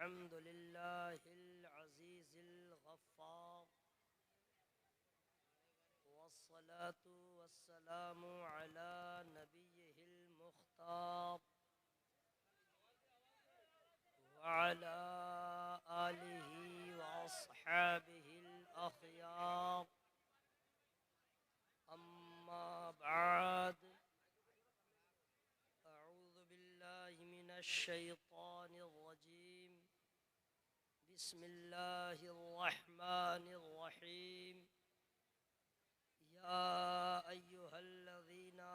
अल्हम्दुलिल्लाहिल अज़ीज़िल गफ़्फ़ार वस्सलातु वस्सलामु अला नबिय्यिहिल मुख्तार व अला आलिहि व अस्हाबिहिल अख़यार अम्मा बअद अऊज़ु बिल्लाहि मिनश शैतानिर रजीम बिस्मिल्लाहिर रहमानिर रहीम या अय्युहल्लज़ीना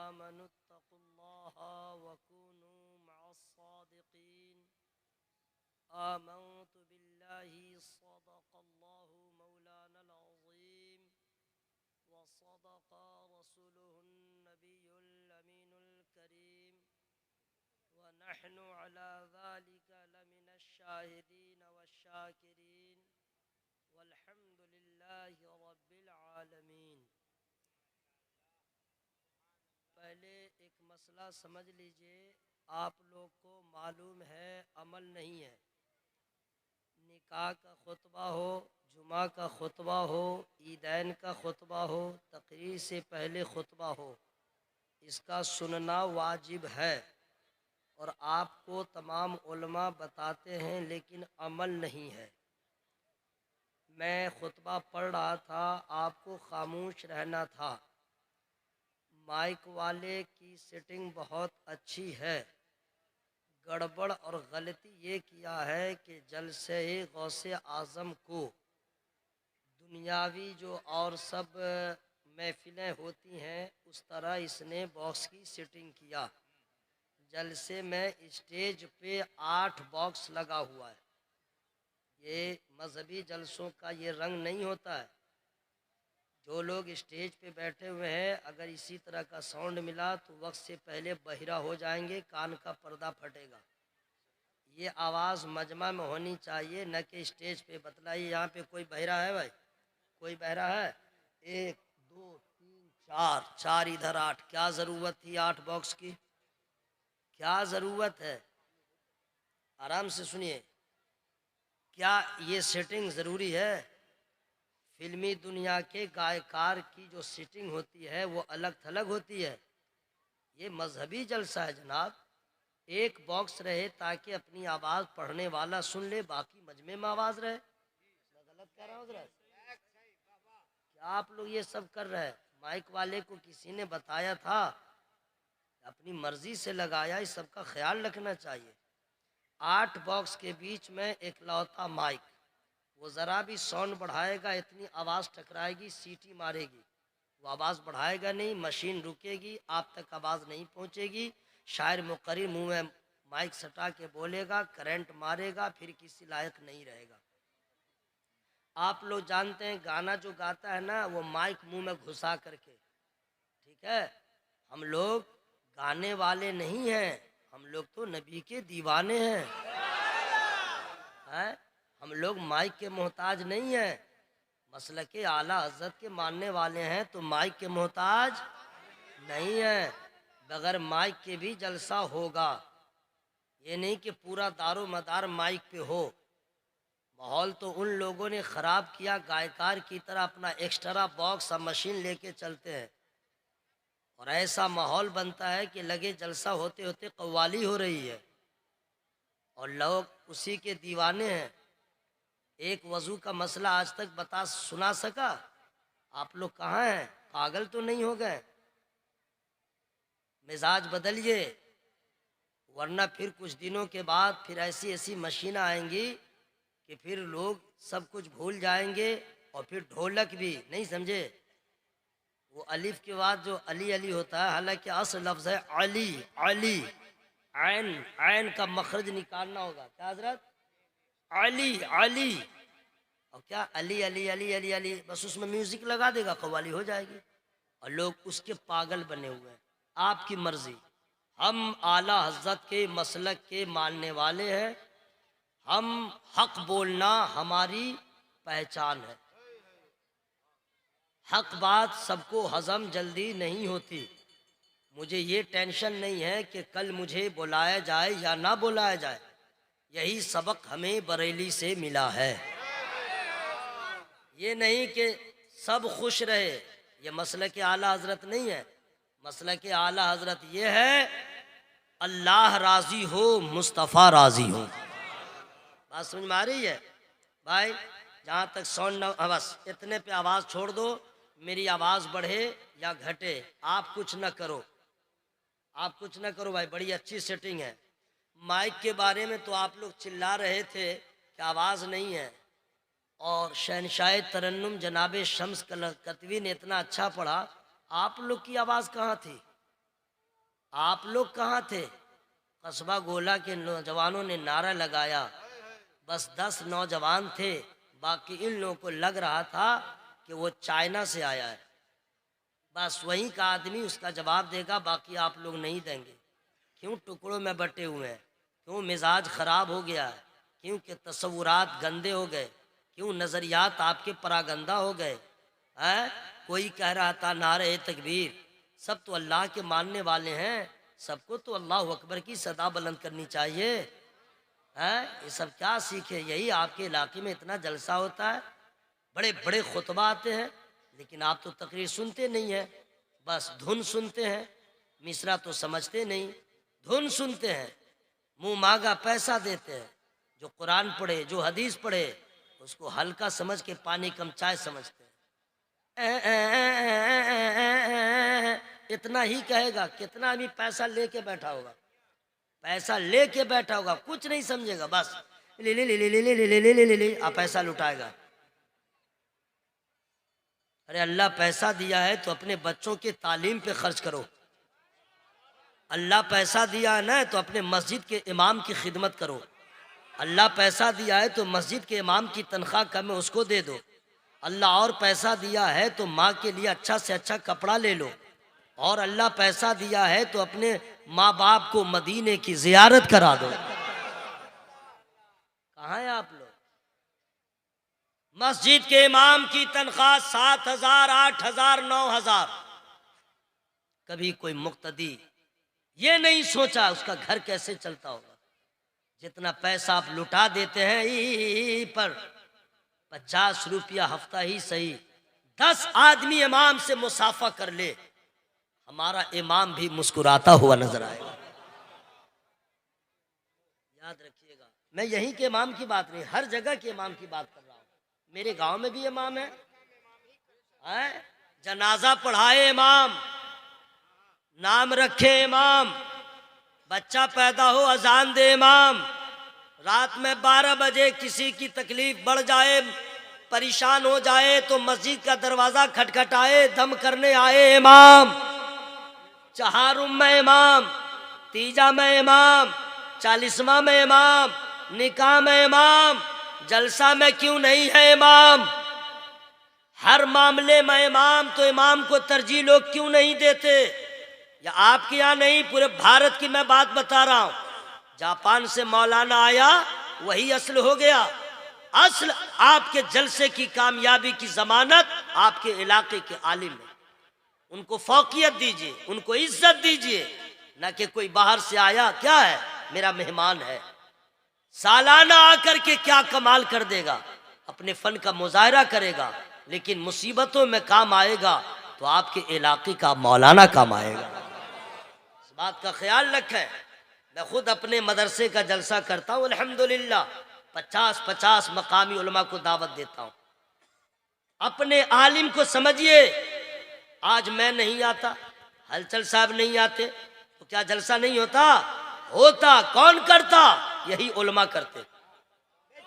आमनुत्तक़ुल्लाहा वकूनू मअस्सादिक़ीन आमन्तु बिल्लाहि सदक़ल्लाहु मौलानल अज़ीम व सदक़ रसूलुहुन नबियुल अमीनुल करीम व नहनु अला ज़ालिका लमिनश शाहिदीन वश्शाकिरीन वल्हम्दुलिल्लाहि रब्बिल आलमीन। पहले एक मसला समझ लीजिए, आप लोग को मालूम है अमल नहीं है। निकाह का खुतबा हो, जुमा का खुतबा हो, ईदैन का खुतबा हो, तकरीर से पहले खुतबा हो, इसका सुनना वाजिब है और आपको तमाम उलमा बताते हैं, लेकिन अमल नहीं है। मैं खुतबा पढ़ रहा था, आपको खामोश रहना था। माइक वाले की सेटिंग बहुत अच्छी है। गड़बड़ और गलती ये किया है कि जलसे गौसे आज़म को दुनियावी जो और सब महफिलें होती हैं उस तरह इसने बॉक्स की सेटिंग किया। जलसे में स्टेज पे 8 बॉक्स लगा हुआ है। ये मजहबी जलसों का ये रंग नहीं होता है। जो लोग स्टेज पे बैठे हुए हैं, अगर इसी तरह का साउंड मिला तो वक्त से पहले बहिरा हो जाएंगे, कान का पर्दा फटेगा। ये आवाज़ मजमा में होनी चाहिए, न कि स्टेज पे। बतलाइए, यहाँ पे कोई बहिरा है भाई? कोई बहरा है? 1 2 3 4, 4 इधर 8। क्या ज़रूरत थी 8 बॉक्स की? क्या ज़रूरत है? आराम से सुनिए। क्या ये सेटिंग ज़रूरी है? फिल्मी दुनिया के गायकार की जो सेटिंग होती है वो अलग थलग होती है। ये मजहबी जलसा है जनाब। एक बॉक्स रहे ताकि अपनी आवाज़ पढ़ने वाला सुन ले, बाकी मजमे में आवाज़ रहे। मैं गलत कह रहा हूँ हज़रत? क्या आप लोग ये सब कर रहे हैं? माइक वाले को किसी ने बताया था, अपनी मर्जी से लगाया, इस सब का ख्याल रखना चाहिए। 8 बॉक्स के बीच में एक लौता माइक, वो ज़रा भी साउंड बढ़ाएगा इतनी आवाज़ टकराएगी, सीटी मारेगी। वो आवाज़ बढ़ाएगा नहीं, मशीन रुकेगी, आप तक आवाज़ नहीं पहुंचेगी। शायर मुकर्रिर मुंह में माइक सटा के बोलेगा, करंट मारेगा, फिर किसी लायक नहीं रहेगा। आप लोग जानते हैं गाना जो गाता है ना, वो माइक मुंह में घुसा करके, ठीक है? हम लोग गाने वाले नहीं हैं, हम लोग तो नबी के दीवाने हैं। हम लोग माइक के मोहताज नहीं हैं। मसलक के आला हज़रत के मानने वाले हैं तो माइक के मोहताज नहीं है। बगैर माइक के भी जलसा होगा। ये नहीं कि पूरा दारो मदार माइक पे हो। माहौल तो उन लोगों ने ख़राब किया, गायकार की तरह अपना एक्स्ट्रा बॉक्स और मशीन लेके चलते हैं और ऐसा माहौल बनता है कि लगे जलसा होते होते कव्वाली हो रही है और लोग उसी के दीवाने हैं। एक वज़ू का मसला आज तक बता सुना सका? आप लोग कहाँ हैं? पागल तो नहीं हो गए? मिजाज बदलिए, वरना फिर कुछ दिनों के बाद फिर ऐसी ऐसी मशीनें आएंगी कि फिर लोग सब कुछ भूल जाएंगे और फिर ढोलक भी नहीं समझे। वो अलिफ के बाद जो अली अली होता है, हालांकि असल लफ्ज़ है अली अली। ऐन ऐन का मखरज निकालना होगा। क्या हजरत? अली अली। और क्या अली अली अली अली अली, बस उसमें म्यूजिक लगा देगा, कव्वाली हो जाएगी और लोग उसके पागल बने हुए हैं। आपकी मर्जी। हम आला हज़रत के मसलक के मानने वाले हैं। हम हक बोलना हमारी पहचान है। हक बात सबको हजम जल्दी नहीं होती। मुझे ये टेंशन नहीं है कि कल मुझे बुलाया जाए या ना बुलाया जाए। यही सबक हमें बरेली से मिला है। ये नहीं कि सब खुश रहे, ये मसलक आला हजरत नहीं है। मसलक आला हजरत ये है अल्लाह राज़ी हो, मुस्तफ़ा राज़ी हो। बात समझ में आ रही है भाई? जहाँ तक साउंड न, बस इतने पे आवाज़ छोड़ दो, मेरी आवाज़ बढ़े या घटे आप कुछ न करो, आप कुछ न करो भाई। बड़ी अच्छी सेटिंग है। माइक के बारे में तो आप लोग चिल्ला रहे थे कि आवाज़ नहीं है, और शहनशाह तरन्नुम जनाब शम्स कतवी ने इतना अच्छा पढ़ा, आप लोग की आवाज़ कहाँ थी? आप लोग कहाँ थे? कस्बा गोला के नौजवानों ने नारा लगाया, बस 10 नौजवान थे, बाकी इन लोगों को लग रहा था कि वो चाइना से आया है। बस वहीं का आदमी उसका जवाब देगा, बाकी आप लोग नहीं देंगे। क्यों टुकड़ों में बटे हुए हैं? क्यों मिजाज ख़राब हो गया है? क्योंकि तसव्वुरात गंदे हो गए? क्यों नज़रियात आपके परागंदा हो गए हैं? कोई कह रहा था नारे तकबीर, सब तो अल्लाह के मानने वाले हैं, सबको तो अल्लाह अकबर की सदा बुलंद करनी चाहिए है। ये सब क्या सीखे? यही आपके इलाके में इतना जलसा होता है, बड़े बड़े खुतबा आते हैं, लेकिन आप तो तकरीर सुनते नहीं हैं, बस धुन सुनते हैं, मिसरा तो समझते नहीं, धुन सुनते हैं, मुंह मांगा पैसा देते हैं। जो कुरान पढ़े, जो हदीस पढ़े, उसको हल्का समझ के पानी कम चाय समझते हैं। इतना ही कहेगा, कितना भी पैसा लेके बैठा होगा, पैसा लेके बैठा होगा, कुछ नहीं समझेगा, बस ले ले ले ले ले ले ले ले ले ले ले आप पैसा लुटाएगा। अरे अल्लाह पैसा दिया है तो अपने बच्चों के तालीम पे खर्च करो। अल्लाह पैसा दिया है ना तो अपने मस्जिद के इमाम की खिदमत करो। अल्लाह पैसा दिया है तो मस्जिद के इमाम की तनख्वाह कम है, उसको दे दो। अल्लाह और पैसा दिया है तो माँ के लिए अच्छा से अच्छा कपड़ा ले लो। और अल्लाह पैसा दिया है तो अपने माँ बाप को मदीने की जियारत करा दो। कहाँ हैं आप लोग? मस्जिद के इमाम की तनख्वाह 7,000, 8,000, 9,000। कभी कोई मुक्तदी ये नहीं सोचा उसका घर कैसे चलता होगा। जितना पैसा आप लुटा देते हैं पर 50 रुपया हफ्ता ही सही, 10 आदमी इमाम से मुसाफा कर ले, हमारा इमाम भी मुस्कुराता हुआ नजर आएगा। याद रखिएगा, मैं यहीं के इमाम की बात नहीं, हर जगह के इमाम की बात कर रहा हूँ। मेरे गांव में भी इमाम है, जनाजा पढ़ाए इमाम, नाम रखे इमाम, बच्चा पैदा हो अजान दे इमाम, रात में 12 बजे किसी की तकलीफ बढ़ जाए, परेशान हो जाए तो मस्जिद का दरवाजा खटखटाए, दम करने आए इमाम, चहारुम में इमाम, तीजा में इमाम, 40वां में इमाम, निकाह में इमाम, जलसा में क्यों नहीं है इमाम? हर मामले में इमाम, तो इमाम को तरजीह लोग क्यों नहीं देते? या आपके यहाँ नहीं, पूरे भारत की मैं बात बता रहा हूँ। जापान से मौलाना आया, वही असल हो गया। असल आपके जलसे की कामयाबी की जमानत आपके इलाके के आलिम है। उनको फौकियत दीजिए, उनको इज्जत दीजिए, न कि कोई बाहर से आया क्या है मेरा मेहमान है, सालाना आकर के क्या कमाल कर देगा, अपने फन का मुजाहरा करेगा, लेकिन मुसीबतों में काम आएगा तो आपके इलाके का मौलाना काम आएगा। इस बात का ख्याल रखें। मैं खुद अपने मदरसे का जलसा करता हूँ, अल्हम्दुलिल्लाह 50-50 मकामी उलमा को दावत देता हूँ। अपने आलिम को समझिए। आज मैं नहीं आता, हलचल साहब नहीं आते, तो क्या जलसा नहीं होता? होता। कौन करता? यही उलमा करते,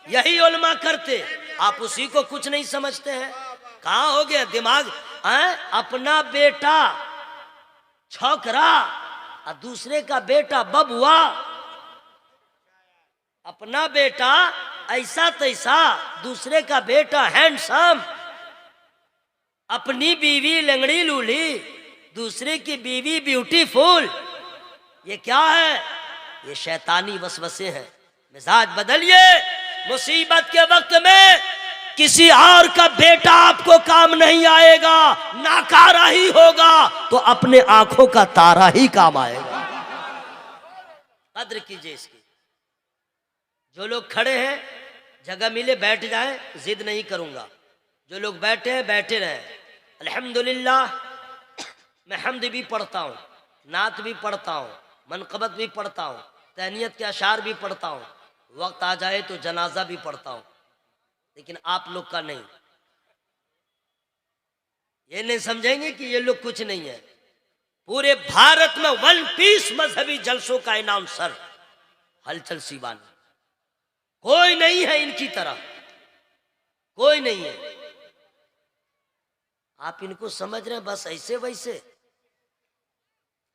यही उलमा करते। आप उसी को कुछ नहीं समझते हैं। कहाँ हो गया दिमाग? अपना बेटा छोकरा और दूसरे का बेटा बबुआ, अपना बेटा ऐसा तैसा, दूसरे का बेटा हैंडसम, अपनी बीवी लंगड़ी लूली, दूसरे की बीवी ब्यूटीफुल। ये क्या है? ये शैतानी वसवसे हैं। मिजाज बदलिए। मुसीबत के वक्त में किसी और का बेटा आपको काम नहीं आएगा, नाकारा ही होगा, तो अपने आंखों का तारा ही काम आएगा। कद्र कीजिए इसकी। जो लोग खड़े हैं जगह मिले बैठ जाएं, जिद नहीं करूंगा। जो लोग बैठे हैं बैठे रहें। अल्हम्दुलिल्लाह मैं हम्द भी पढ़ता हूँ, नात भी पढ़ता हूँ, मनक़बत भी पढ़ता हूँ, तहनीयत के अशार भी पढ़ता हूँ, वक्त आ जाए तो जनाजा भी पढ़ता हूँ, लेकिन आप लोग का नहीं। ये नहीं समझेंगे कि ये लोग कुछ नहीं है। पूरे भारत में 1 पीस मजहबी जलसों का इनाम सर हलचल सीवानी, कोई नहीं है इनकी तरह, कोई नहीं है। आप इनको समझ रहे हैं बस ऐसे वैसे।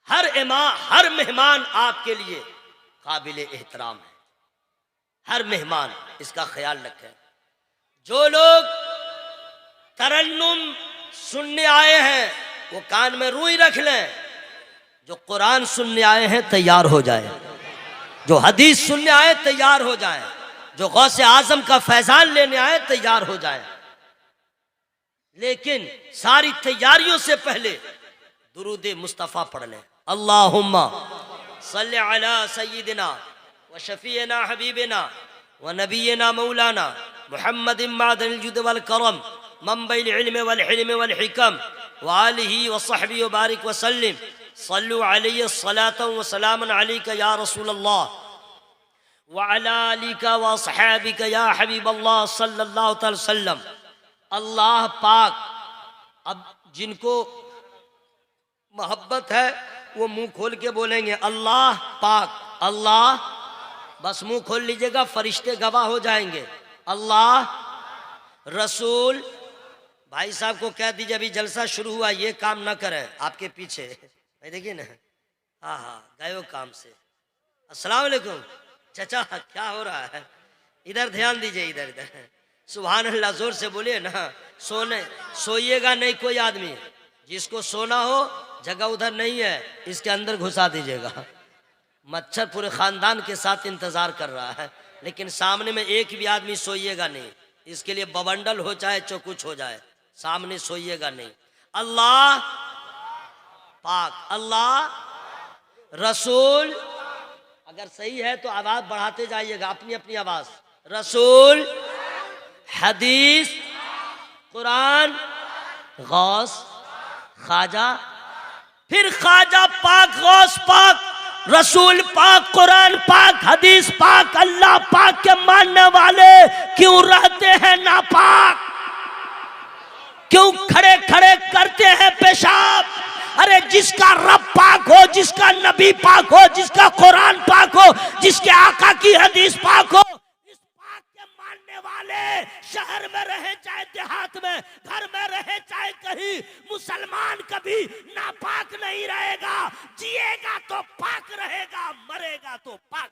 हर मेहमान आपके लिए काबिल एहतराम है, हर मेहमान, इसका ख्याल रखें। जो लोग तरन्नुम सुनने आए हैं वो कान में रुई रख लें। जो कुरान सुनने आए हैं तैयार हो जाए, जो हदीस सुनने आए तैयार हो जाए, जो गौसे आजम का फैजान लेने आए तैयार हो जाए। लेकिन सारी तैयारियों से पहले दुरूद मुस्तफ़ा पढ़ लें। अल्लाहुम्मा सल्ली अला सय्यिदिना व शफीना हबीबिना व नबीना मौलाना मुहम्मद मादनिल जुद वल करम मंबइल इल्म वल हिल्म वल हिकम व आलिहि व सहबी व बारिक व सल्लिम सल्लु अलैहि सलातन व सलामन अलैका या रसूल अल्लाह व अला आलिका व असहाबिका या हबीब अल्लाह सल्लल्लाहु अलैहि वसल्लम। अल्लाह पाक, अब जिनको मोहब्बत है वो मुंह खोल के बोलेंगे अल्लाह पाक। अल्लाह, बस मुंह खोल लीजिएगा, फरिश्ते गवाह हो जाएंगे। अल्लाह रसूल, भाई साहब को कह दीजिए अभी जलसा शुरू हुआ, ये काम ना करें आपके पीछे, भाई देखिए ना, हाँ हाँ गए हो काम से। अस्सलाम वालेकुम चाचा, क्या हो रहा है? इधर ध्यान दीजिए, इधर इधर। सुभान अल्लाह, जोर से बोलिए ना। सोइएगा नहीं कोई आदमी, जिसको सोना हो जगह उधर नहीं है, इसके अंदर घुसा दीजिएगा। मच्छर पूरे खानदान के साथ इंतजार कर रहा है, लेकिन सामने में एक भी आदमी सोइएगा नहीं, इसके लिए बवंडल हो चाहे जो कुछ हो जाए, सामने सोइएगा नहीं। अल्लाह पाक, अल्लाह रसूल, अगर सही है तो आवाज बढ़ाते जाइएगा, अपनी अपनी आवाज। रसूल, हदीस, कुरान, गौस, ख्वाजा, फिर ख्वाजा पाक, गौस पाक, रसूल पाक, कुरान पाक, हदीस पाक। अल्लाह पाक के मानने वाले क्यों रहते हैं नापाक? क्यों खड़े खड़े करते हैं पेशाब? अरे जिसका रब पाक हो, जिसका नबी पाक हो, जिसका कुरान पाक हो, जिसके आका की हदीस पाक हो, इस पाक के मानने वाले शहर में रहे चाहे देहात में, घर में रहे चाहे कहीं, मुसलमान कभी नापाक नहीं रहेगा। जिएगा तो पाक रहेगा, मरेगा तो पाक।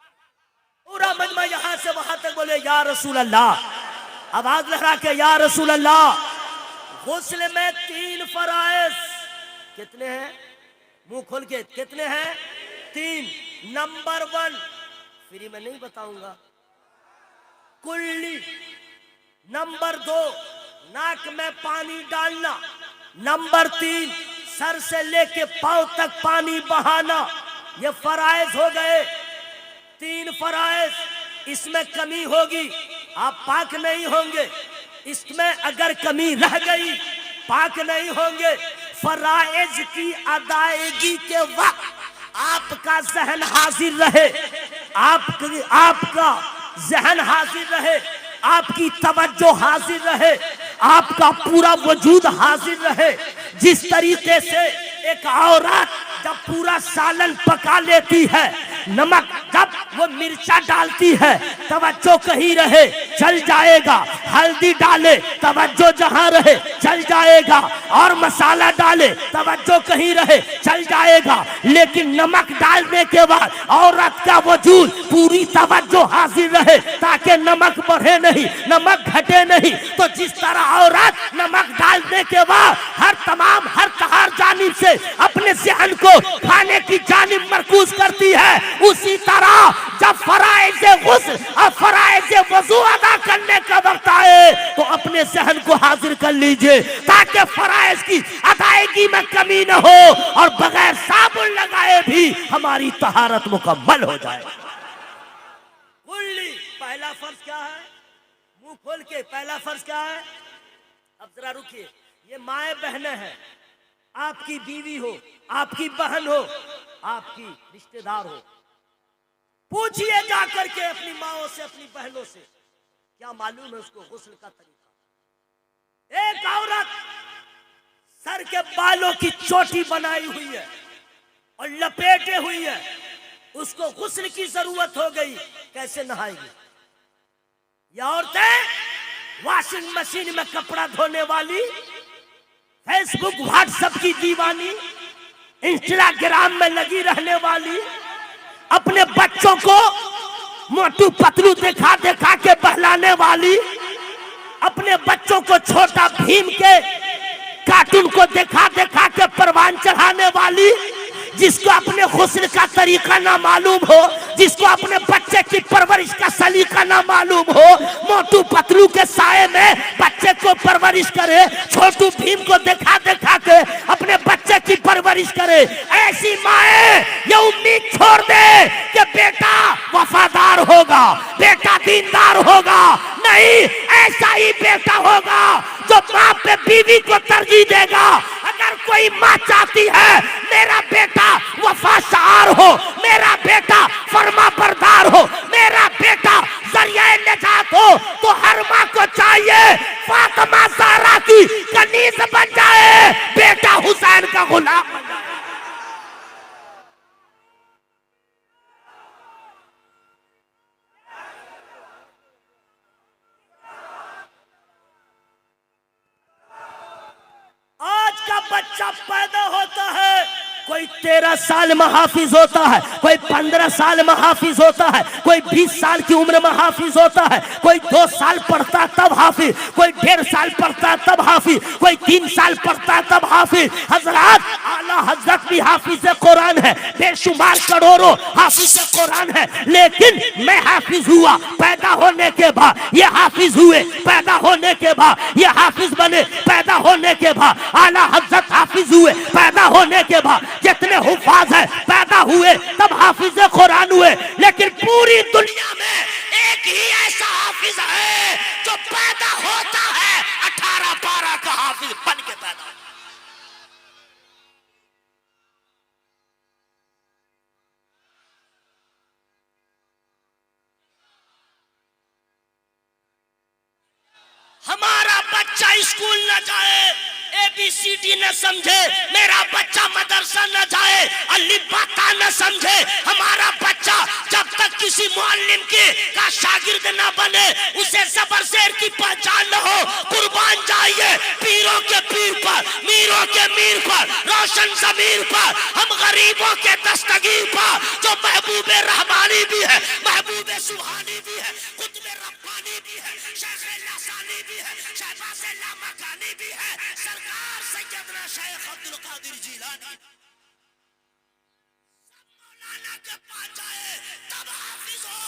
पूरा मजमा यहां से वहां तक बोले या रसूल अल्लाह, आवाज लहरा के या रसूल अल्लाह। गुस्ल में 3 फराइज, कितने हैं? मुंह खोल के, कितने हैं? 3। नंबर 1 फ्री में नहीं बताऊंगा, कुल्ली। नंबर 2 नाक में पानी डालना। नंबर 3 सर से लेके पांव तक पानी बहाना। ये फराइज हो गए, 3 फराइज। इसमें कमी होगी आप पाक नहीं होंगे, इसमें अगर कमी रह गई पाक नहीं होंगे। फराइज की अदायगी के वक्त आपका जहन हाजिर रहे, आपका जहन हाजिर रहे, आपकी तवज्जो हाजिर रहे, आपका पूरा वजूद हाजिर रहे। जिस तरीके से एक औरत जब पूरा सालन पका लेती है, नमक जब वो मिर्चा डालती है तवज्जो कहीं रहे चल जाएगा, हल्दी डाले तवज्जो जहां रहे चल जाएगा, और मसाला डाले तवज्जो कहीं रहे चल जाएगा। लेकिन नमक डालने के बाद औरत का वजूद पूरी तवज्जो हाजिर रहे ताकि नमक बढ़े नहीं, नमक घटे नहीं। तो जिस तरह औरत नमक डालने के बाद हर जानिब से अपने ज़हन को खाने की जानिब मरकूज करती है, उसी तरह जब फराइज़ गुस्ल और फराइज़ वज़ू अदा करने का वक्त आए तो अपने ज़हन को हाजिर कर लीजिए ताकि फराइज़ की अदायगी में कमी न हो और बगैर साबुन लगाए भी हमारी तहारत मुकम्मल हो जाए। पहला फर्ज क्या है? मुंह खोल के पहला फर्ज क्या है? अब जरा रुकिए, ये माए बहने हैं, आपकी बीवी हो, आपकी बहन हो, आपकी रिश्तेदार हो, पूछिए जा करके अपनी माओ से, अपनी बहनों से, क्या मालूम है उसको गुस्ल का तरीका। एक औरत सर के बालों की चोटी बनाई हुई है और लपेटे हुई है, उसको गुस्ल की जरूरत हो गई, कैसे नहाएगी? ये औरतें वॉशिंग मशीन में कपड़ा धोने वाली, फेसबुक व्हाट्सएप की दीवानी, इंस्टाग्राम में लगी रहने वाली, अपने बच्चों को मोटू पतलू दिखा दिखा के बहलाने वाली, अपने बच्चों को छोटा भीम के कार्टून को दिखा दिखा के परवान चढ़ाने वाली, जिसको अपने हुस्न का तरीका ना मालूम हो, जिसको अपने बच्चे की परवरिश का सलीका ना मालूम हो, मोटू पतलू के साए में बच्चे को परवरिश करे, छोटू भीम को दिखा दिखा के अपने बच्चे की परवरिश करे। ऐसी माए ये उम्मीद छोड़ दे कि बेटा वफादार होगा, बेटा दीनदार होगा, नहीं, ऐसा ही बेटा होगा जो माँ पे बीवी को तरजीह देगा। अगर कोई माँ चाहती है मेरा बेटा वफादार हो, मेरा बेटा फरमा बरदार हो, मेरा बेटा जरिया निजात हो, तो हर माँ को चाहिए फातिमा ज़हरा की कनीज़ बन जाए, बेटा हुसैन का गुलाम बन जाए। आज का बच्चा पैदा होता है, कोई 13 साल में हाफिज होता है, कोई 15 साल में हाफिज होता है, कोई 20 साल की उम्र में हाफिज होता है, कोई 2 साल पढ़ता है तब हाफिज, कोई 1.5 साल पढ़ता है तब हाफिज, कोई 3 साल पढ़ता है तब हाफिज। हजरत आला हजरत भी हाफिज कुरान है, बेशुमार करोड़ों हाफिज कुरान है, लेकिन मैं हाफिज हुआ पैदा होने के बाद, ये हाफिज हुए पैदा होने के बाद, ये हाफिज बने पैदा होने के बाद, आला हजरत हाफिज हुए पैदा होने के बाद, जितने हुफाज है पैदा हुए तब हाफिज कुरान हुए। लेकिन पूरी दुनिया में एक ही ऐसा हाफिज है जो पैदा होता है 18 पारा का हाफिज बन के पैदा होता है। हमारा बच्चा स्कूल न जाए, ABCD न समझे, मेरा बच्चा मदरसा न जाए, अलिफ बा ता न समझे, हमारा बच्चा जब तक किसी मुअल्लिम के का शागिर्द न बने, उसे ज़बर शेर की पहचान न हो, कुर्बान जाइए पीरों के पीर पर, मीरों के मीर पर, रोशन ज़मीर पर, हम गरीबों के दस्तगीर पर, जो महबूब रहमानी भी है, महबूब सुहानी भी है, कुतुब रब्बानी भी है, शेख लसानी भी है, शहबाज लामकानी भी है, सरकार सैयदना शेख अब्दुल कादिर जिलानी, सब मौलाना के पास जाए तब हाफिज हो।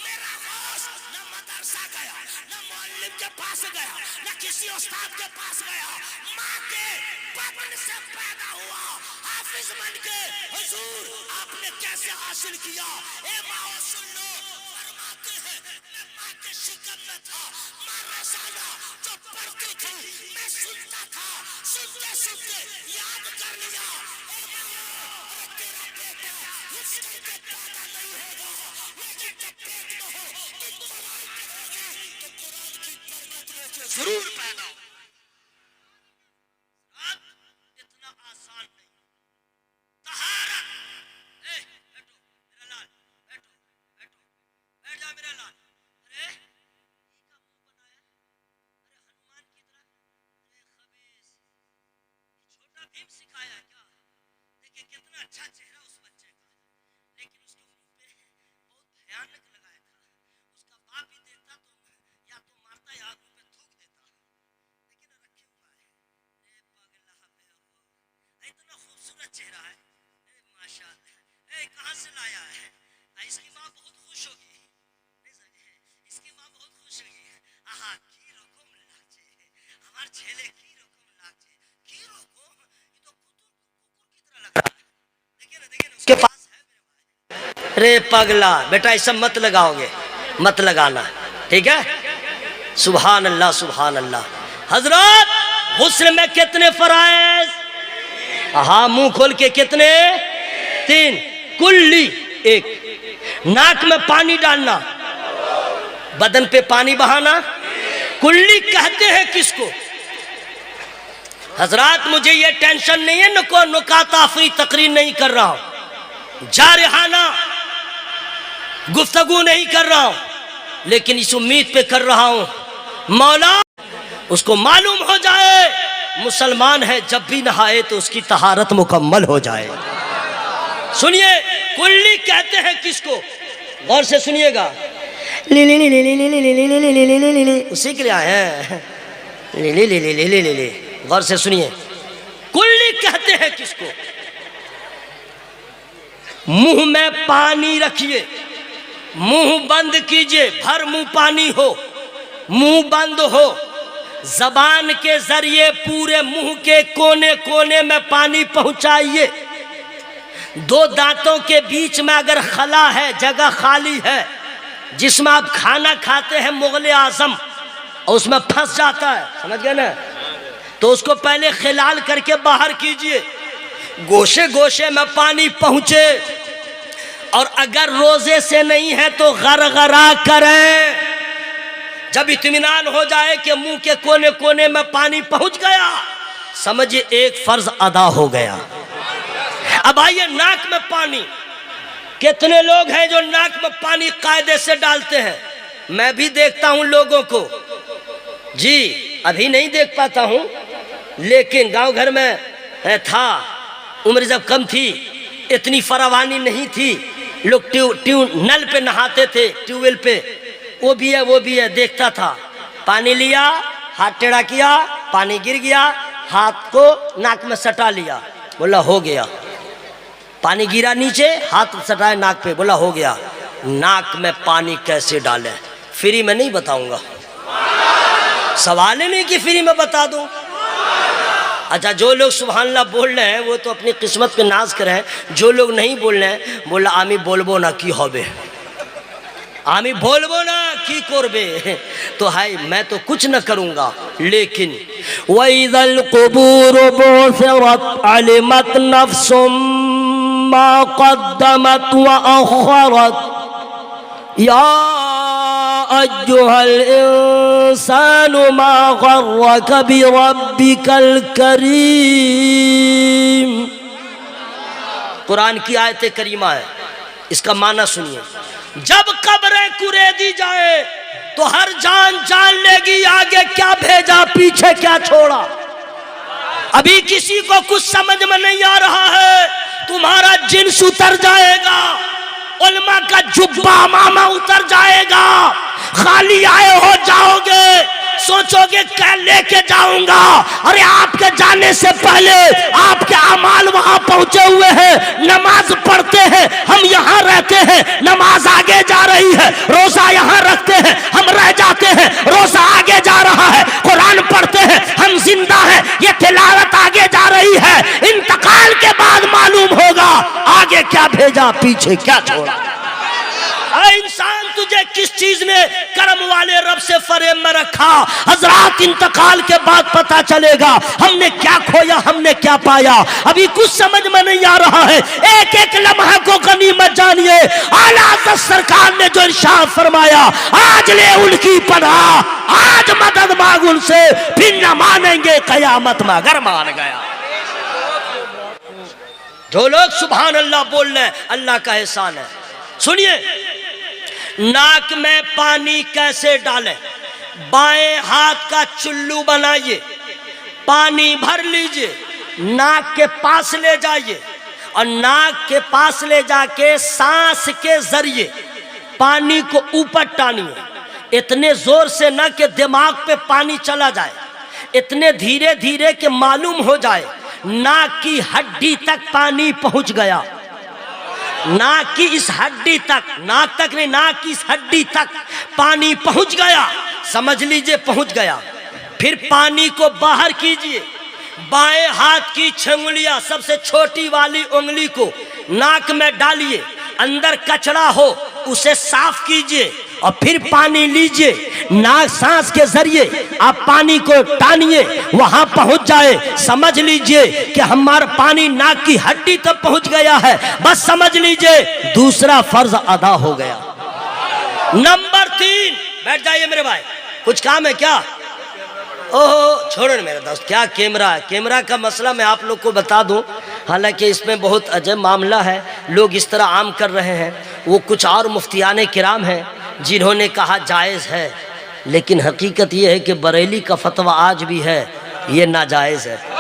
मेरा गौस न मदरसा गया, न मुअल्लिम के पास गया, न किसी उस्ताद के पास गया, माँ के बदन से पैदा हुआ, हाफिज बन के। हुजूर आपने कैसे हासिल किया? ए माओ सुन लो, फरमाते हैं मैं माँ के शिकम में था, माँ रसाला जो पढ़ती थी मैं सुनता था, सुनते सुनते याद कर लिया। ए माँ तेरा बेटा इसके के पैदा नहीं होगा, लेकिन जब पेट में हो तुम कुरान पढ़ोगी तो कुरान की बरकत में जरूर पैदा हो। इतना आसान नहीं। तहारत, बैठो मेरा लाल, बैठो बैठो बैठ जा मेरा लाल। अरे ई का मुंह बनाया, अरे हनुमान की तरह, अरे खबीस, ये छोटा भीम सिखाया है क्या? देखिए कितना अच्छा चेहरा उस बच्चे का, लेकिन उसके मुंह पे बहुत भयानक लगाया था। उसका बाप भी देखता तो या तो मारता या मुंह पे थूक देता, लेकिन रखे हुआ है। अरे पगला पे इतना खूबसूरत चेहरा है, अरे माशाल्लाह। ए कहाँ से लाया है? इसकी माँ बहुत खुश होगी, नहीं समझे? इसकी माँ बहुत खुश होगी। आहा की रकम लागছে, हमार ছেলে की रकम लागছে, की रकम, ये तो कुकुर की तरह लग रहा है। देखिए ना उसके पास है मेरे भाई। अरे पगला बेटा ऐसा मत लगाओगे, मत लगाना, ठीक है। सुभान अल्लाह सुभान अल्लाह। हजरत गुस्ल में कितने फराइज? हाँ, मुंह खोल के कितने? 3। कुल्ली 1, नाक में पानी डालना, बदन पे पानी बहाना। कुल्ली कहते हैं किसको? हजरात मुझे ये टेंशन नहीं है, नको नुकाताफरी तकरीर नहीं कर रहा हूं, जारहाना गुफ्तगू नहीं कर रहा हूं, लेकिन इस उम्मीद पे कर रहा हूं मौला उसको मालूम हो जाए मुसलमान है, जब भी नहाए तो उसकी तहारत मुकम्मल हो जाए। सुनिए, कुल्ली कहते हैं किसको? गौर से सुनिएगा, उसी के लिए आए हैं। ले गौर से सुनिए, कुल्ली कहते हैं किसको? मुंह में पानी रखिए, मुंह बंद कीजिए, भर मुंह पानी हो, मुंह बंद हो, जबान के जरिए पूरे मुंह के कोने कोने में पानी पहुंचाइए। 2 दांतों के बीच में अगर खला है, जगह खाली है, जिसमें आप खाना खाते हैं मुगल आजम, और उसमें फंस जाता है, समझ गए ना, तो उसको पहले खिलाल करके बाहर कीजिए, गोशे गोशे में पानी पहुंचे। और अगर रोजे से नहीं है तो गरगरा करें। जब इत्मीनान हो जाए कि मुंह के कोने कोने में पानी पहुंच गया, समझिए एक फर्ज अदा हो गया। अब आइए नाक में पानी। कितने लोग हैं जो नाक में पानी कायदे से डालते हैं? मैं भी देखता हूं लोगों को जी, अभी नहीं देख पाता हूं, लेकिन गांव घर में था, उम्र जब कम थी, इतनी फरावानी नहीं थी, लोग नल पे नहाते थे, ट्यूबवेल पे, वो भी है, देखता था। पानी लिया, हाथ टेढ़ा किया, पानी गिर गया, हाथ को नाक में सटा लिया, बोला हो गया। पानी गिरा नीचे, हाथ सटाया नाक पे, बोला हो गया। नाक में पानी कैसे डालें? फ्री में नहीं बताऊंगा, सवाल ही नहीं कि फ्री में बता दूं। अच्छा, जो लोग सुभान अल्लाह बोल रहे हैं वो तो अपनी किस्मत पे नाज कर रहे हैं, जो लोग नहीं बोल रहे हैं, बोला आमी बोलबो ना की होबे, आमी बोलबो ना की करबे, तो हाय मैं तो कुछ न करूंगा, लेकिन वइज़ल कुबूर बुसिरत अलिमत नफ्सुम मा क़द्दमत व अख़रत या अय्युहल इंसानु मा गर्रक बिरब्बिकल करीम। कुरान की आयत करीमा है, इसका माना सुनिए। जब कब्रें कुरेदी जाए तो हर जान जान लेगी आगे क्या भेजा पीछे क्या छोड़ा। अभी किसी को कुछ समझ में नहीं आ रहा है, तुम्हारा जिन्स उतर जाएगा, उलमा का जुब्बा मामा उतर जाएगा, खाली आए हो जाओगे, सोचोगे क्या लेके जाऊंगा। अरे आपके जाने से पहले आपके अमाल वहां पहुंचे हुए हैं, नमाज पढ़ते हैं, हम यहाँ रहते हैं, नमाज आगे जा रही है, रोजा यहाँ रखते हैं, हम रह जाते हैं, रोजा आगे जा रहा है, कुरान पढ़ते हैं, हम जिंदा हैं, ये तिलावत आगे जा रही है। इंतकाल के बाद मालूम होगा आगे क्या भेजा पीछे क्या छोड़ा। इंसान तुझे किस चीज ने कर्म वाले रब से फरेब में रखा, हजरात इंतकाल के बाद पता चलेगा हमने क्या खोया हमने क्या पाया। अभी कुछ समझ में नहीं आ रहा है, एक एक लम्हा को गनीमत जानिए। आला हज़रत सरकार ने जो इरशाद फरमाया, आज ले उनकी पनाह, आज मदद मांग उनसे, फिर न मानेंगे कयामत में अगर मान गया। जो लोग सुभान अल्लाह बोल रहे हैं, अल्लाह का एहसान है। सुनिए, नाक में पानी कैसे डालें? बाएं हाथ का चुल्लू बनाइए, पानी भर लीजिए, नाक के पास ले जाइए और नाक के पास ले जाके सांस के जरिए पानी को ऊपर टानिए। इतने जोर से ना कि दिमाग पे पानी चला जाए, इतने धीरे धीरे कि मालूम हो जाए नाक की हड्डी तक पानी पहुंच गया। नाक की इस हड्डी तक, नाक तक नहीं, नाक की इस हड्डी तक पानी पहुंच गया, समझ लीजिए पहुंच गया। फिर पानी को बाहर कीजिए, बाएं हाथ की छंगुलियां सबसे छोटी वाली उंगली को नाक में डालिए, अंदर कचरा हो उसे साफ कीजिए, और फिर पानी लीजिए, नाक सांस के जरिए आप पानी को टानिए, वहां पहुंच जाए, समझ लीजिए कि हमारा पानी नाक की हड्डी तक पहुंच गया है, बस समझ लीजिए दूसरा फर्ज अदा हो गया। नंबर 3, बैठ जाइए मेरे भाई, कुछ काम है क्या? ओहो छोड़ो मेरे दोस्त, क्या कैमरा है, कैमरा का मसला मैं आप लोग को बता दूं, हालांकि इसमें बहुत अजब मामला है, लोग इस तरह आम कर रहे हैं। वो कुछ और मुफ्तियाने किराम हैं जिन्होंने कहा जायज़ है, लेकिन हकीकत ये है कि बरेली का फतवा आज भी है ये नाजायज़ है।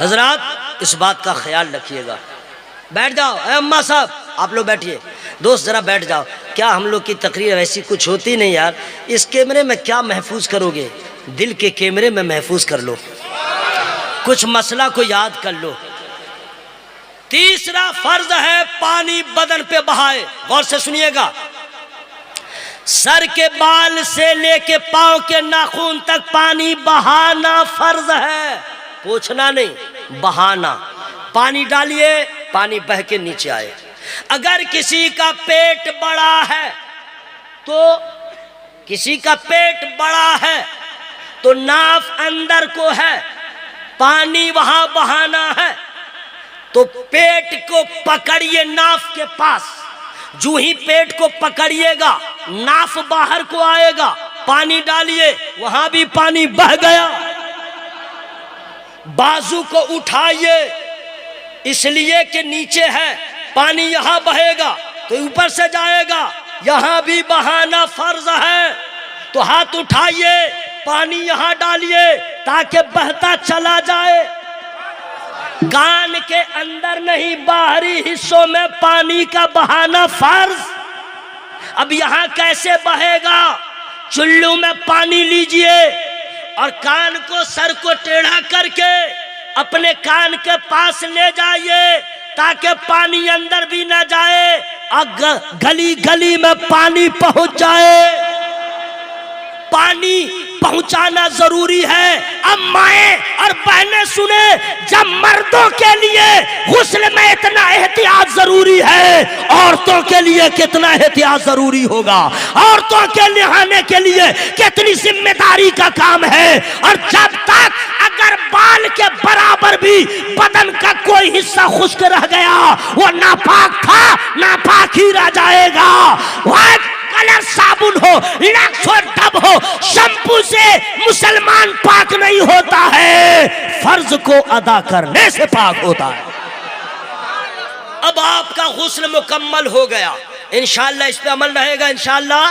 हजरात इस बात का ख्याल रखिएगा। बैठ जाओ अम्मा साहब, आप लोग बैठिए, दोस्त जरा बैठ जाओ। क्या हम लोग की तकरीर वैसी कुछ होती नहीं यार, इस कैमरे में क्या महफूज करोगे, दिल के कैमरे में महफूज कर लो, कुछ मसला को याद कर लो। तीसरा फर्ज है पानी बदन पे बहाए, गौर से सुनिएगा। सर के बाल से लेके पांव के नाखून तक पानी बहाना फर्ज है, पोंछना नहीं, बहाना। पानी डालिए, पानी बह के नीचे आए। अगर किसी का पेट बड़ा है तो किसी का पेट बड़ा है तो नाफ अंदर को है, पानी वहां बहाना है, तो पेट को पकड़िए नाफ के पास, जो ही पेट को पकड़िएगा नाफ बाहर को आएगा, पानी डालिए, वहां भी पानी बह गया। बाजू को उठाइए, इसलिए कि नीचे है, पानी यहां बहेगा तो ऊपर से जाएगा, यहां भी बहाना फर्ज है। तो हाथ उठाइए, पानी यहां डालिए ताकि बहता चला जाए। कान के अंदर नहीं, बाहरी हिस्सों में पानी का बहाना फर्ज। अब यहां कैसे बहेगा? चुल्लू में पानी लीजिए और कान को, सर को टेढ़ा करके अपने कान के पास ले जाइए ताकि पानी अंदर भी ना जाए और गली गली में पानी पहुंच जाए। पानी पहुंचाना जरूरी है। अब माएं और बहनें सुने, जब मर्दों के लिए गुस्ल में इतना एहतियात जरूरी है, औरतों के लिए कितना एहतियात जरूरी होगा, औरतों के नहाने के लिए कितनी जिम्मेदारी का काम है। और जब तक अगर बाल के बराबर भी बदन का कोई हिस्सा खुश्क रह गया, वो नापाक था, नापाक ही रह जाएगा। वह कलर साबुन हो, लक्स हो, डब हो, शैम्पू से मुसलमान पाक नहीं होता है, फर्ज को अदा करने से पाक होता है। अब आपका गुस्ल मुकम्मल हो गया, इंशाअल्लाह इस पे अमल रहेगा, इंशाअल्लाह।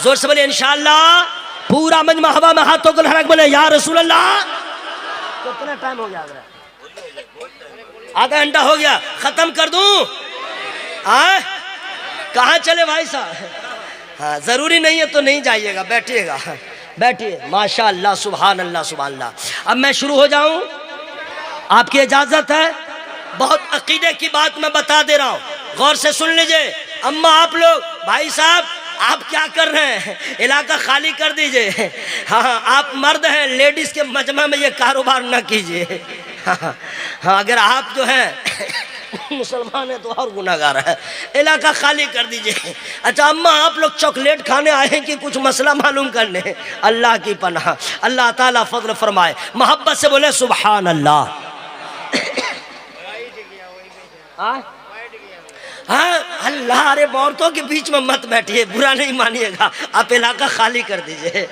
जोर से बोले इंशाअल्लाह। पूरा मजमा हवा में हाथों को लहरा के बोले या रसूल अल्लाह। कितना टाइम हो गया? आधा घंटा हो गया, खत्म कर दूं? कहाँ चले भाई साहब? हाँ, जरूरी नहीं है तो नहीं जाइएगा, बैठिएगा, बैठिए। माशा अल्लाह, सुभान अल्लाह, सुभान अल्लाह। अब मैं शुरू हो जाऊं, आपकी इजाजत है? बहुत अकीदे की बात मैं बता दे रहा हूं, गौर से सुन लीजिए। अम्मा आप लोग, भाई साहब आप क्या कर रहे हैं? इलाका खाली कर दीजिए। हाँ, आप मर्द हैं, लेडीज के मजमा में ये कारोबार न कीजिए। हाँ, अगर आप जो है मुसलमान है तो और गुनाहगार है, इलाका खाली कर दीजिए। अच्छा अम्मा आप लोग चॉकलेट खाने आए हैं कि कुछ मसला मालूम करने? अल्लाह की पनाह, अल्लाह ताला फजल फरमाए। मोहब्बत से बोले सुभान अल्लाह। हाँ अल्लाह, अरे औरतों के बीच में मत बैठिए, बुरा नहीं मानिएगा, आप इलाका खाली कर दीजिए।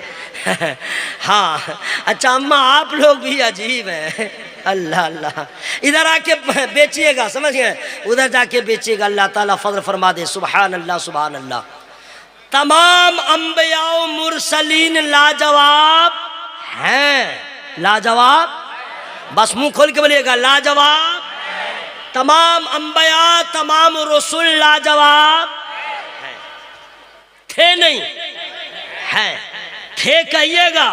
हाँ अच्छा अम्मा आप लोग भी अजीब हैं, अल्लाह अल्लाह। इधर आके बेचिएगा, समझ गए, उधर जाके बेचिएगा, अल्लाह ताला फजल फरमा दे। सुभान अल्लाह, सुभान अल्लाह। तमाम अंबिया मुरसलीन लाजवाब हैं, लाजवाब, बस मुंह खोल के बोलिएगा लाजवाब। तमाम अंबिया, तमाम रसूल लाजवाब हैं। थे नहीं है, थे कहिएगा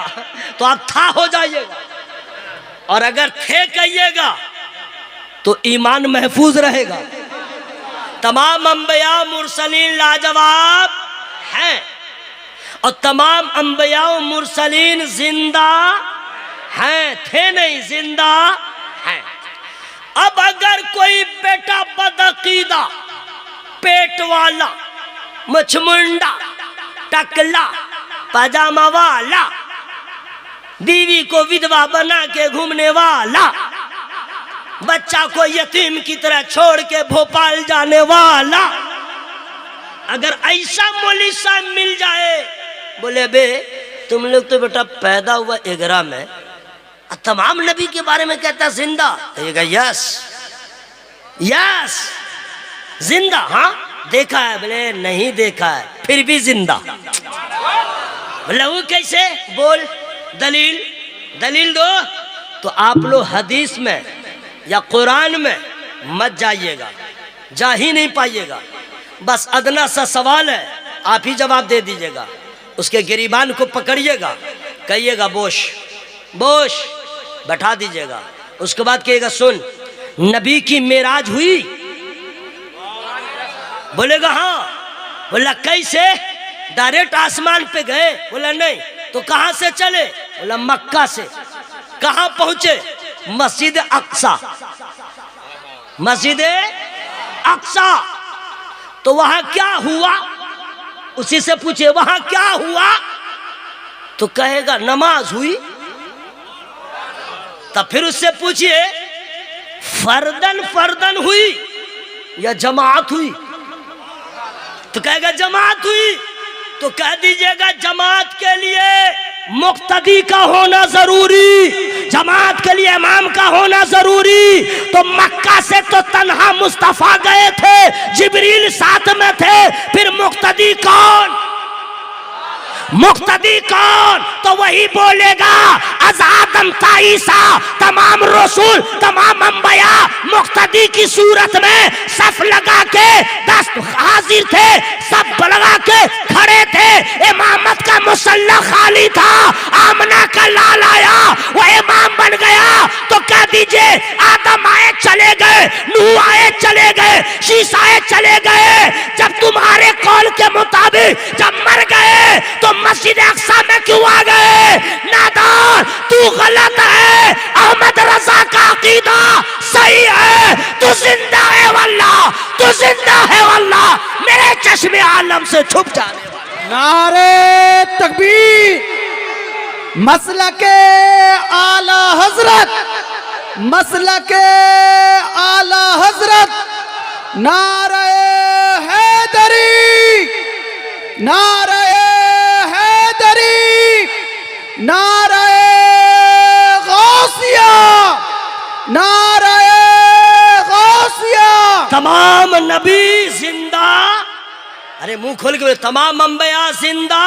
तो आप था हो जाइएगा, और अगर थे कहिएगा तो ईमान महफूज रहेगा। तमाम अंबिया मुरसलीन लाजवाब हैं और तमाम अंबिया मुरसलीन जिंदा हैं, थे नहीं, जिंदा हैं। अब अगर कोई बेटा बदअकीदा, पेट वाला, मुछमुंडा, टकला, पजामा वाला, बीवी को विधवा बना के घूमने वाला, बच्चा को यतीम की तरह छोड़ के भोपाल जाने वाला, अगर ऐसा मौलवी साहब मिल जाए, बोले बे तुम लोग तो बेटा पैदा हुआ 11 में, तमाम नबी के बारे में कहता जिंदा, कहेगा यस यस जिंदा। हाँ देखा है, बोले नहीं देखा है, फिर भी जिंदा। बोले वो कैसे, बोल दलील, दलील दो। तो आप लोग हदीस में या कुरान में मत जाइएगा, जा ही नहीं पाइएगा। बस अदना सा सवाल है, आप ही जवाब दे दीजिएगा। उसके गिरीबान को पकड़िएगा, कहिएगा बोश बोश, बैठा दीजिएगा। उसके बाद कहिएगा सुन नबी की मेराज हुई, बोलेगा हाँ। बोला कैसे, डायरेक्ट आसमान पे गए, बोला नहीं। तो कहां से चले, बोला मक्का से। कहां पहुंचे, मस्जिद अक्सा, मस्जिद अक्सा। तो वहां क्या हुआ, उसी से पूछे वहां क्या हुआ, तो कहेगा नमाज हुई। तब फिर उससे पूछिए फर्दन फर्दन हुई या जमात हुई, तो कहेगा जमात हुई। तो कह दीजिएगा जमात के लिए मुक्तदी का होना जरूरी, जमात के लिए इमाम का होना जरूरी। तो मक्का से तो तन्हा मुस्तफा गए थे, जिब्रील साथ में थे, फिर मुक्तदी कौन, मुक्तदी कौन, तो वही बोलेगा अज़ादम ताईसा, तमाम रसूल तमाम अंबिया मुक्तदी की सूरत में सफ लगा के दस्त हाजिर थे, सब लगा के खड़े थे, इमामत का मुसल्ला खाली था, आमना का लाल आया वो इमाम बन गया। तो कह दीजिए आदम आए चले गए, नूह आए चले गए, शीशा आए चले गए, जब तुम्हारे कौल के मुताबिक जब मर गए तो मस्जिद अक्सा में क्यों आ गए? नादान, तू गलत है, अहमद रजा का अकीदा सही है, तू जिंदा है वल्लाह, तू जिंदा है वल्लाह, मेरे चश्मे आलम से छुप जाने वाला। नारे तकबीर, मसलके आला हजरत, मसलके आला हजरत, नारे हैदरी, नारे हैदरी, नारे गौसिया, नारे गौसिया। तमाम नबी जिंदा, अरे मुंह खोल के बोले तमाम अंबिया जिंदा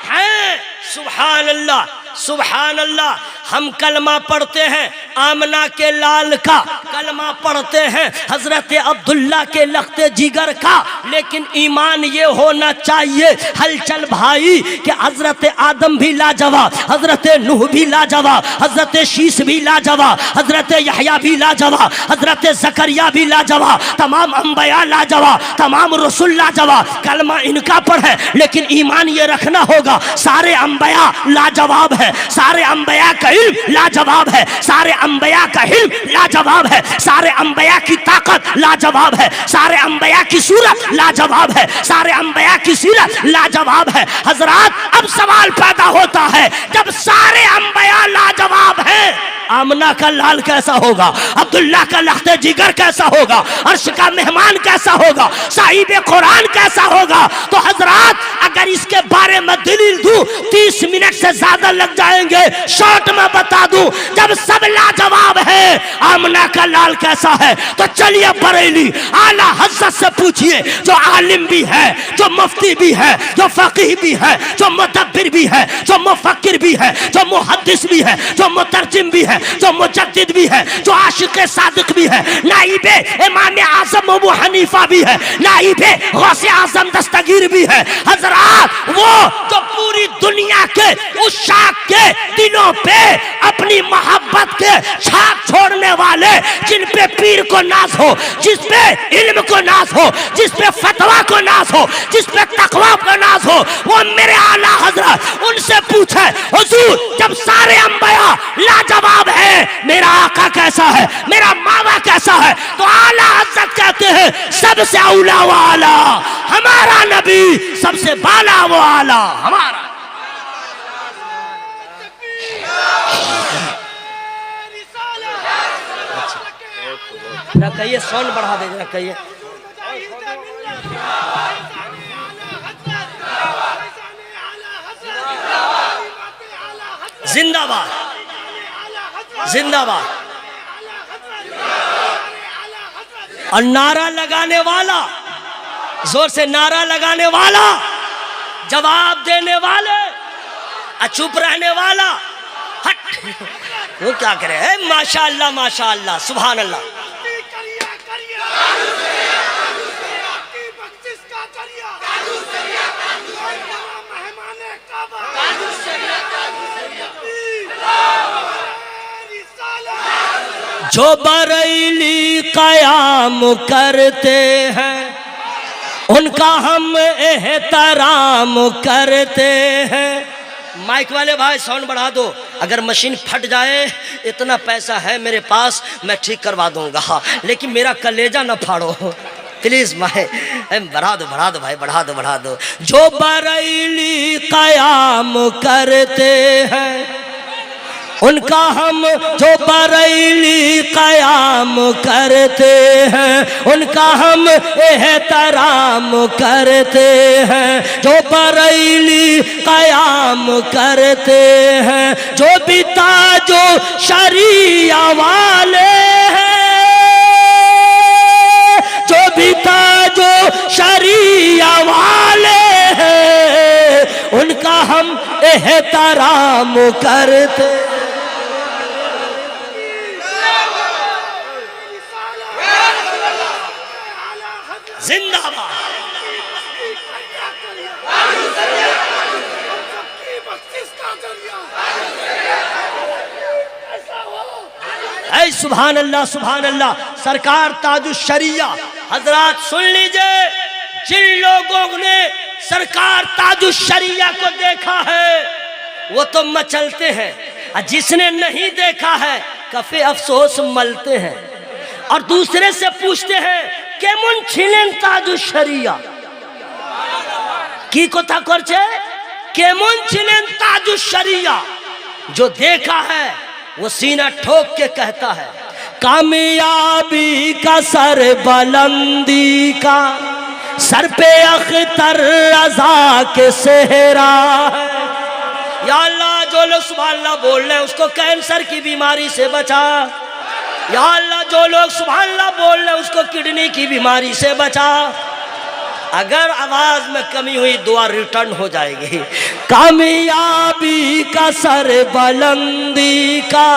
हैं। सुभान अल्लाह, सुभान अल्लाह। हम कलमा पढ़ते हैं आमना के लाल का, कलमा पढ़ते हैं हजरत अब्दुल्ला के लख्ते जिगर का, लेकिन ईमान ये होना चाहिए हलचल भाई कि हजरत आदम भी लाजवाब, हजरत नूह भी लाजवाब, हजरत शीश भी लाजवाब, हजरत यहया भी लाजवाब, हजरत जकरिया भी लाजवाब, तमाम अंबिया लाजवाब, तमाम रसूल लाजवाब। कलमा इनका पढ़े, लेकिन ईमान ये रखना होगा सारे अंबिया लाजवाब है, सारे अंबिया का इल्म लाजवाब है, सारे अंबिया का इल्म लाजवाब है, सारे अंबिया की ताकत लाजवाब है, सारे अंबिया की सूरत लाजवाब है, सारे अंबिया की सीरत लाजवाब है। हजरात अब सवाल पैदा होता है जब सारे अंबिया लाजवाब हैं, आमना का लाल कैसा होगा, अब्दुल्ला का लख्ते जिगर कैसा होगा, अर्श का मेहमान कैसा होगा, साहिब कुरान कैसा होगा। तो हजरात अगर इसके बारे में दलील दूं 30 मिनट से ज्यादा लग जाएंगे, शॉर्ट में बता दूं जब सब लाजवाब है आमना का लाल कैसा है। तो चलिए बरेली आला हजरत से पूछिए, जो आलिम भी है, जो मुफ्ती भी है, जो फकीह भी है, जो मुदब्बिर भी है, जो मुफक्किर भी है, जो मुहद्दिस भी है, जो मुतरजिम भी है, है, जो मुजद्दिद भी है, जो आशिक सादिक भी है, नाइबे इमाम आजम अबू हनीफा भी है, नाइबे गौसे आजम दस्तगीर भी है। हजरात वो जो पूरी दुनिया के उस शाख के दिलों पे अपनी मोहब्बत के छाप छोड़ने वाले, जिन पे पीर को नाज हो, जिस पे इल्म को नाज हो, जिस पे फतवा को नाज हो, जिस पे तकवा को नाज हो, वो मेरे आला हजरत उनसे पूछे हुजूर जब सारे अंबिया लाजवाब है, मेरा आका कैसा है, मेरा मावा कैसा है? तो आला हजरत कहते हैं सबसे औला वाला हमारा नबी, सबसे बाला वो आला हमारा। जरा कहिए, साउंड बढ़ा दे, जरा कहिए। जिंदाबाद जिंदाबाद। और नारा लगाने वाला, जोर से नारा लगाने वाला, जवाब देने वाले, चुप रहने वाला, हट वो क्या करे? माशाअल्लाह माशाअल्लाह सुभान अल्लाह। जो बरेली कयाम करते हैं उनका हम एहतराम करते हैं। माइक वाले भाई साउंड बढ़ा दो, अगर मशीन फट जाए इतना पैसा है मेरे पास, मैं ठीक करवा दूंगा, लेकिन मेरा कलेजा न फाड़ो प्लीज। बढ़ा दो भाई, बढ़ा दो। जो बरेली कयाम करते हैं उनका हम, जो बरेली कयाम करते हैं उनका हम एहतराम करते हैं। जो बरेली कयाम करते हैं, जो बिता जो शरिया वाले हैं, जो बिता जो शरिया वाले हैं, उनका हम एहतराम करते। जिंदाबाद। ऐ सुभान अल्लाह सुभान अल्लाह। सरकार ताजुश शरिया, हजरात सुन लीजिए, जिन लोगों ने सरकार ताजुश शरिया को देखा है वो तो मचलते हैं, और जिसने नहीं देखा है कफे अफसोस मलते हैं। और दूसरे से पूछते हैं केमन छिलेन ताजुश शरिया, की कोथा करछे, केमन छिलेन ताजुश शरिया। जो देखा है वो सीना ठोक के कहता है कामयाबी का सर बुलंदी का, सर पे अख्तर रजा के सेहरा है। या अल्लाह जो लोग सुभान अल्लाह बोल रहे हैं उसको कैंसर की बीमारी से बचा। या अल्लाह जो लोग सुभान अल्लाह बोल रहे हैं उसको किडनी की बीमारी से बचा। अगर आवाज में कमी हुई दुआ रिटर्न हो जाएगी। कामयाबी का सर बुलंदी का,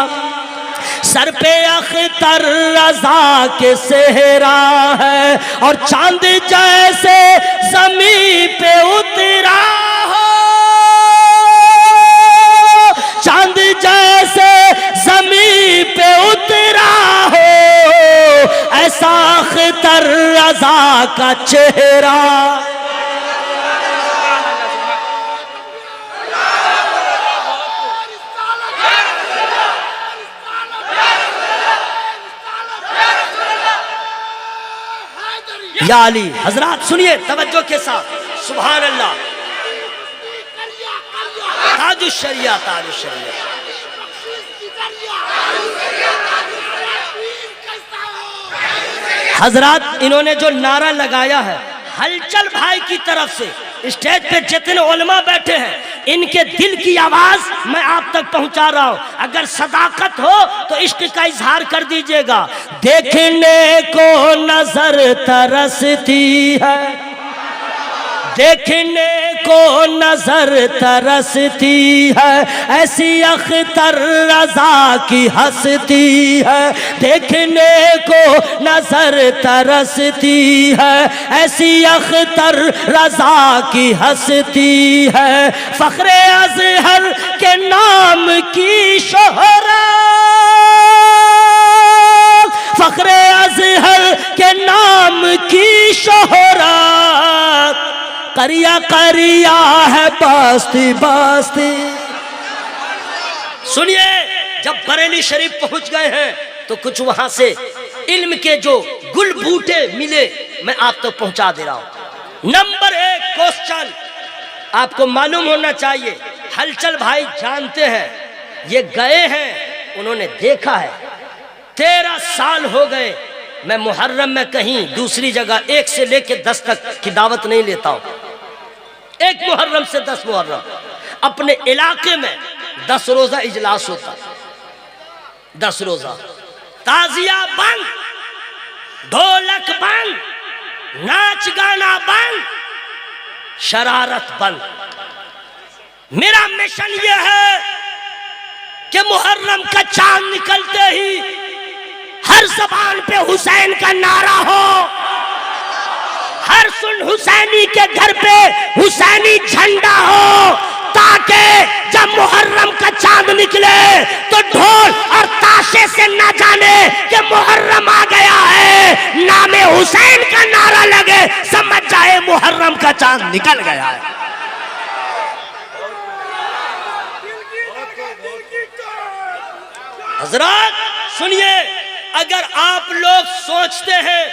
सर पे अख्तर रजा के सेहरा है, और चांद जैसे जमीन पे उतरा हो, चांद जैसे जमीन पे उतरा हो, ऐसा अख्तर रजा का चेहरा। या अली हजरात सुनिए तवज्जो के साथ, सुभान अल्लाह। ताजुश शरिया, ताजुश शरिया। हजरात इन्होंने जो नारा लगाया है हलचल भाई की तरफ से, स्टेज पे जितने उलमा बैठे हैं इनके दिल की आवाज मैं आप तक पहुंचा रहा हूं। अगर सदाकत हो तो इश्क का इजहार कर दीजिएगा। देखने को नजर तरसती है, देखने को नजर तरसती है, ऐसी अख्तर रजा की हंसती है। देखने को नजर तरसती है, ऐसी अख्तर रजा की हंसती है। फख्रे अज़हर के नाम की शोहरत, फख्रे अज़हर के नाम की शोहरत, करिया करिया है बस्ती बस्ती। सुनिए, जब बरेली शरीफ पहुंच गए हैं तो कुछ वहां से इल्म के जो गुल बूटे मिले, मैं आप तक पहुंचा दे रहा हूं। नंबर 1 क्वेश्चन आपको मालूम होना चाहिए, हलचल भाई जानते हैं, ये गए हैं, उन्होंने देखा है। 13 साल हो गए मैं मुहर्रम में कहीं दूसरी जगह 1 से लेकर 10 तक की दावत नहीं लेता हूं। 1 मुहर्रम से 10 मुहर्रम अपने इलाके में 10 रोजा इजलास होता, 10 रोजा। ताजिया बंद, ढोलक बंद, नाच गाना बंद, शरारत बंद। मेरा मिशन यह है कि मुहर्रम का चांद निकलते ही हर ज़बान पे हुसैन का नारा हो, हर सुन हुसैनी के घर पे हुसैनी झंडा हो, ताकि जब मुहर्रम का चांद निकले तो ढोल और ताशे से ना जाने कि मुहर्रम आ गया है, नामे हुसैन का नारा लगे, समझ जाए मुहर्रम का चांद निकल गया है। हजरत सुनिए, अगर आप लोग सोचते हैं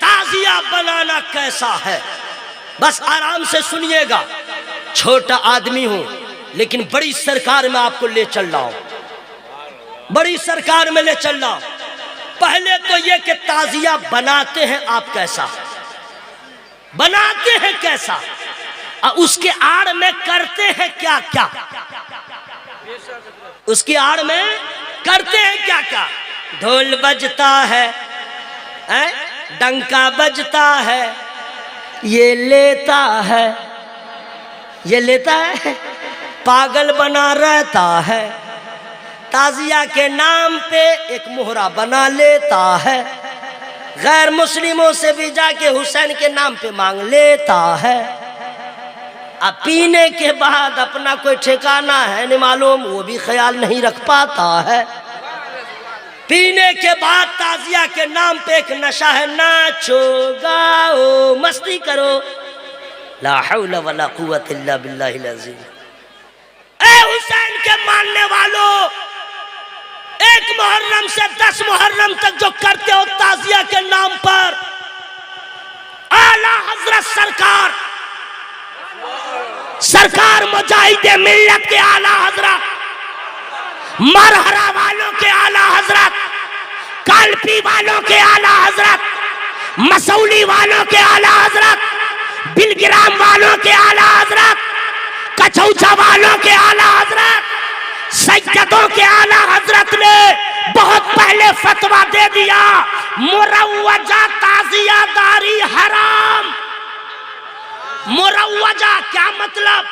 ताजिया बनाना कैसा है, बस आराम से सुनिएगा। छोटा आदमी हूं लेकिन बड़ी सरकार में आपको ले चल रहा हूं, बड़ी सरकार में ले चल रहा हूं। पहले तो ये कि ताजिया बनाते हैं आप कैसा, बनाते हैं कैसा, और उसके आड़ में करते हैं क्या क्या, उसकी आड़ में करते हैं क्या क्या। ढोल बजता है, डंका बजता है, ये लेता है, ये लेता है, पागल बना रहता है, ताजिया के नाम पे एक मोहरा बना लेता है, गैर मुस्लिमों से भी जाके हुसैन के नाम पे मांग लेता है। अब पीने के बाद अपना कोई ठिकाना है नहीं मालूम, वो भी ख्याल नहीं रख पाता है। पीने के बाद ताजिया के नाम पे एक नशा है, नाचो गाओ मस्ती करो, ला हौला वला कुव्वत इल्ला बिल्लाहिल अज़ीम। ए हुसैन के मानने वालों, 1 मुहर्रम से 10 मुहर्रम तक जो करते हो ताजिया के नाम पर, आला हजरत सरकार मुजाहिदे मिल्लत के आला हजरत, मरहरा वालों के आला हजरत, कालपी वालों के आला हजरत, मसौली वालों के आला हजरत, बिलग्राम वालों के आला हजरत, कचौचा वालों के आला हजरत, सैयदों के आला हजरत ने बहुत पहले फतवा दे दिया, मुरव्वजा ताजिया दारी हराम। मुरव्वजा क्या मतलब?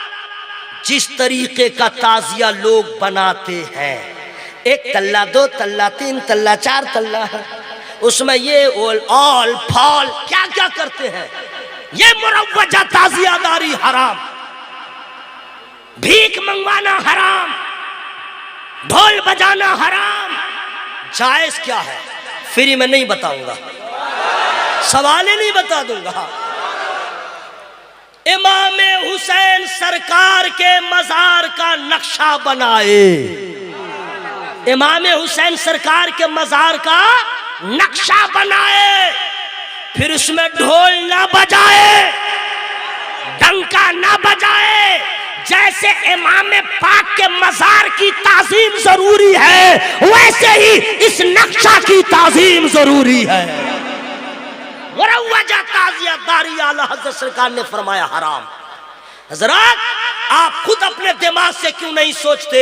जिस तरीके का ताजिया लोग बनाते हैं, 1 तल्ला 2 तल्ला 3 तल्ला 4 तल्ला, उसमें ये ऑल फॉल क्या क्या करते हैं, ये मुरव्वजा ताजियादारी हराम। भीख मंगवाना हराम, ढोल बजाना हराम। जायज क्या है फ्री में नहीं बताऊंगा, सवाल ही नहीं बता दूंगा। इमाम हुसैन सरकार के मजार का नक्शा बनाए, इमाम हुसैन सरकार के मजार का नक्शा बनाए, फिर उसमें ढोल ना बजाए, डंका ना बजाए। जैसे इमाम पाक के मजार की ताजीम जरूरी है, वैसे ही इस नक्शा की ताजीम जरूरी है। मुरव्वजा ताजियादारी आला हज़रत सरकार ने फरमाया हराम। हजरत आप खुद अपने दिमाग से क्यों नहीं सोचते?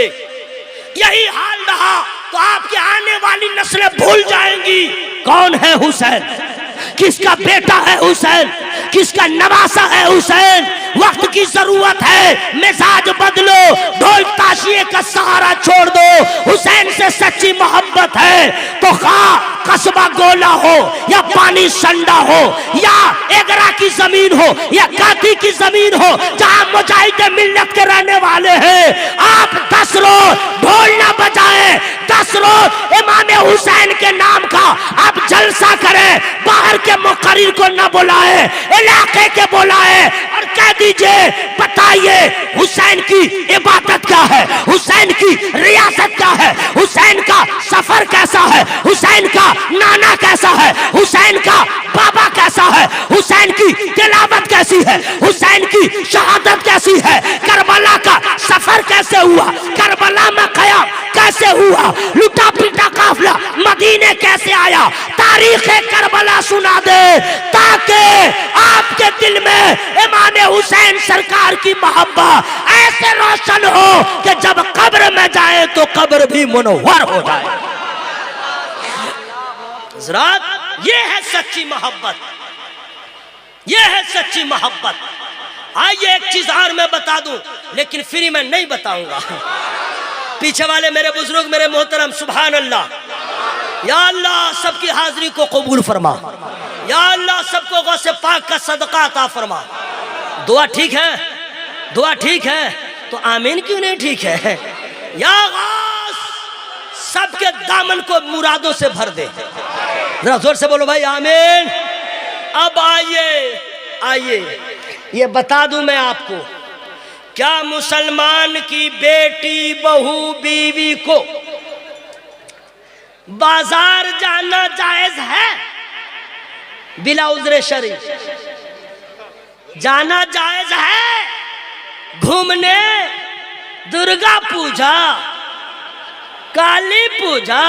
यही हाल रहा तो आपके आने वाली नस्लें भूल जाएंगी कौन है हुसैन, किसका बेटा है हुसैन, किसका नवासा है हुसैन। वक्त की जरूरत है, मिजाज बदलो, ढोल ताशिए का सहारा छोड़ दो। हुसैन से सच्ची मोहब्बत है तो खा कस्बा गोला हो या पानी संडा हो या एगरा की जमीन हो या काती की जमीन हो, जहां मुजाहिद मिल्लत के रहने वाले हैं, आप 10 रोज ढोल ना बजाएं, 10 रोज इमाम हुसैन के नाम का आप जलसा करें, बाहर के मुकर्रिर को न बुलाए, इलाके के बुलाए और कह दीजिए बताइए हुसैन की इबादत क्या है, हुसैन की रियासत क्या है, हुसैन का सफर कैसा है, हुसैन का नाना कैसा है, हुसैन का बाबा कैसा है, हुसैन की तिलावत कैसी है, हुसैन की शहादत कैसी है, करबला का सफर कैसे हुआ, करबला में क़याम कैसे हुआ, लुटा पीटा काफिला मदीने कैसे आया, तारीख करबला सुना दे ताकि आपके दिल में इमाम हुसैन सरकार की मोहब्बत ऐसे रोशन हो कि जब कब्र में जाए तो कब्र भी मुनव्वर हो जाए। हज़रात, ये है सच्ची मोहब्बत, ये है सच्ची मोहब्बत। आइए एक चीज और मैं बता दूं, लेकिन फ्री में नहीं बताऊंगा। पीछे वाले मेरे बुजुर्ग, मेरे मोहतरम, सुभान अल्लाह, या अल्लाह सबकी हाजिरी को कबूल फरमा, या अल्लाह सबको गौसे पाक का सदका अता फरमा। दुआ ठीक है, दुआ ठीक है तो आमीन क्यों नहीं ठीक है? या गौस सबके दामन को मुरादों से भर दे। जरा जोर से बोलो भाई आमीन। अब आइए आइए ये बता दूं मैं आपको, क्या मुसलमान की बेटी बहू बीवी को बाजार जाना जायज है? बिला उज़्र शरई जाना जायज है घूमने? दुर्गा पूजा, काली पूजा,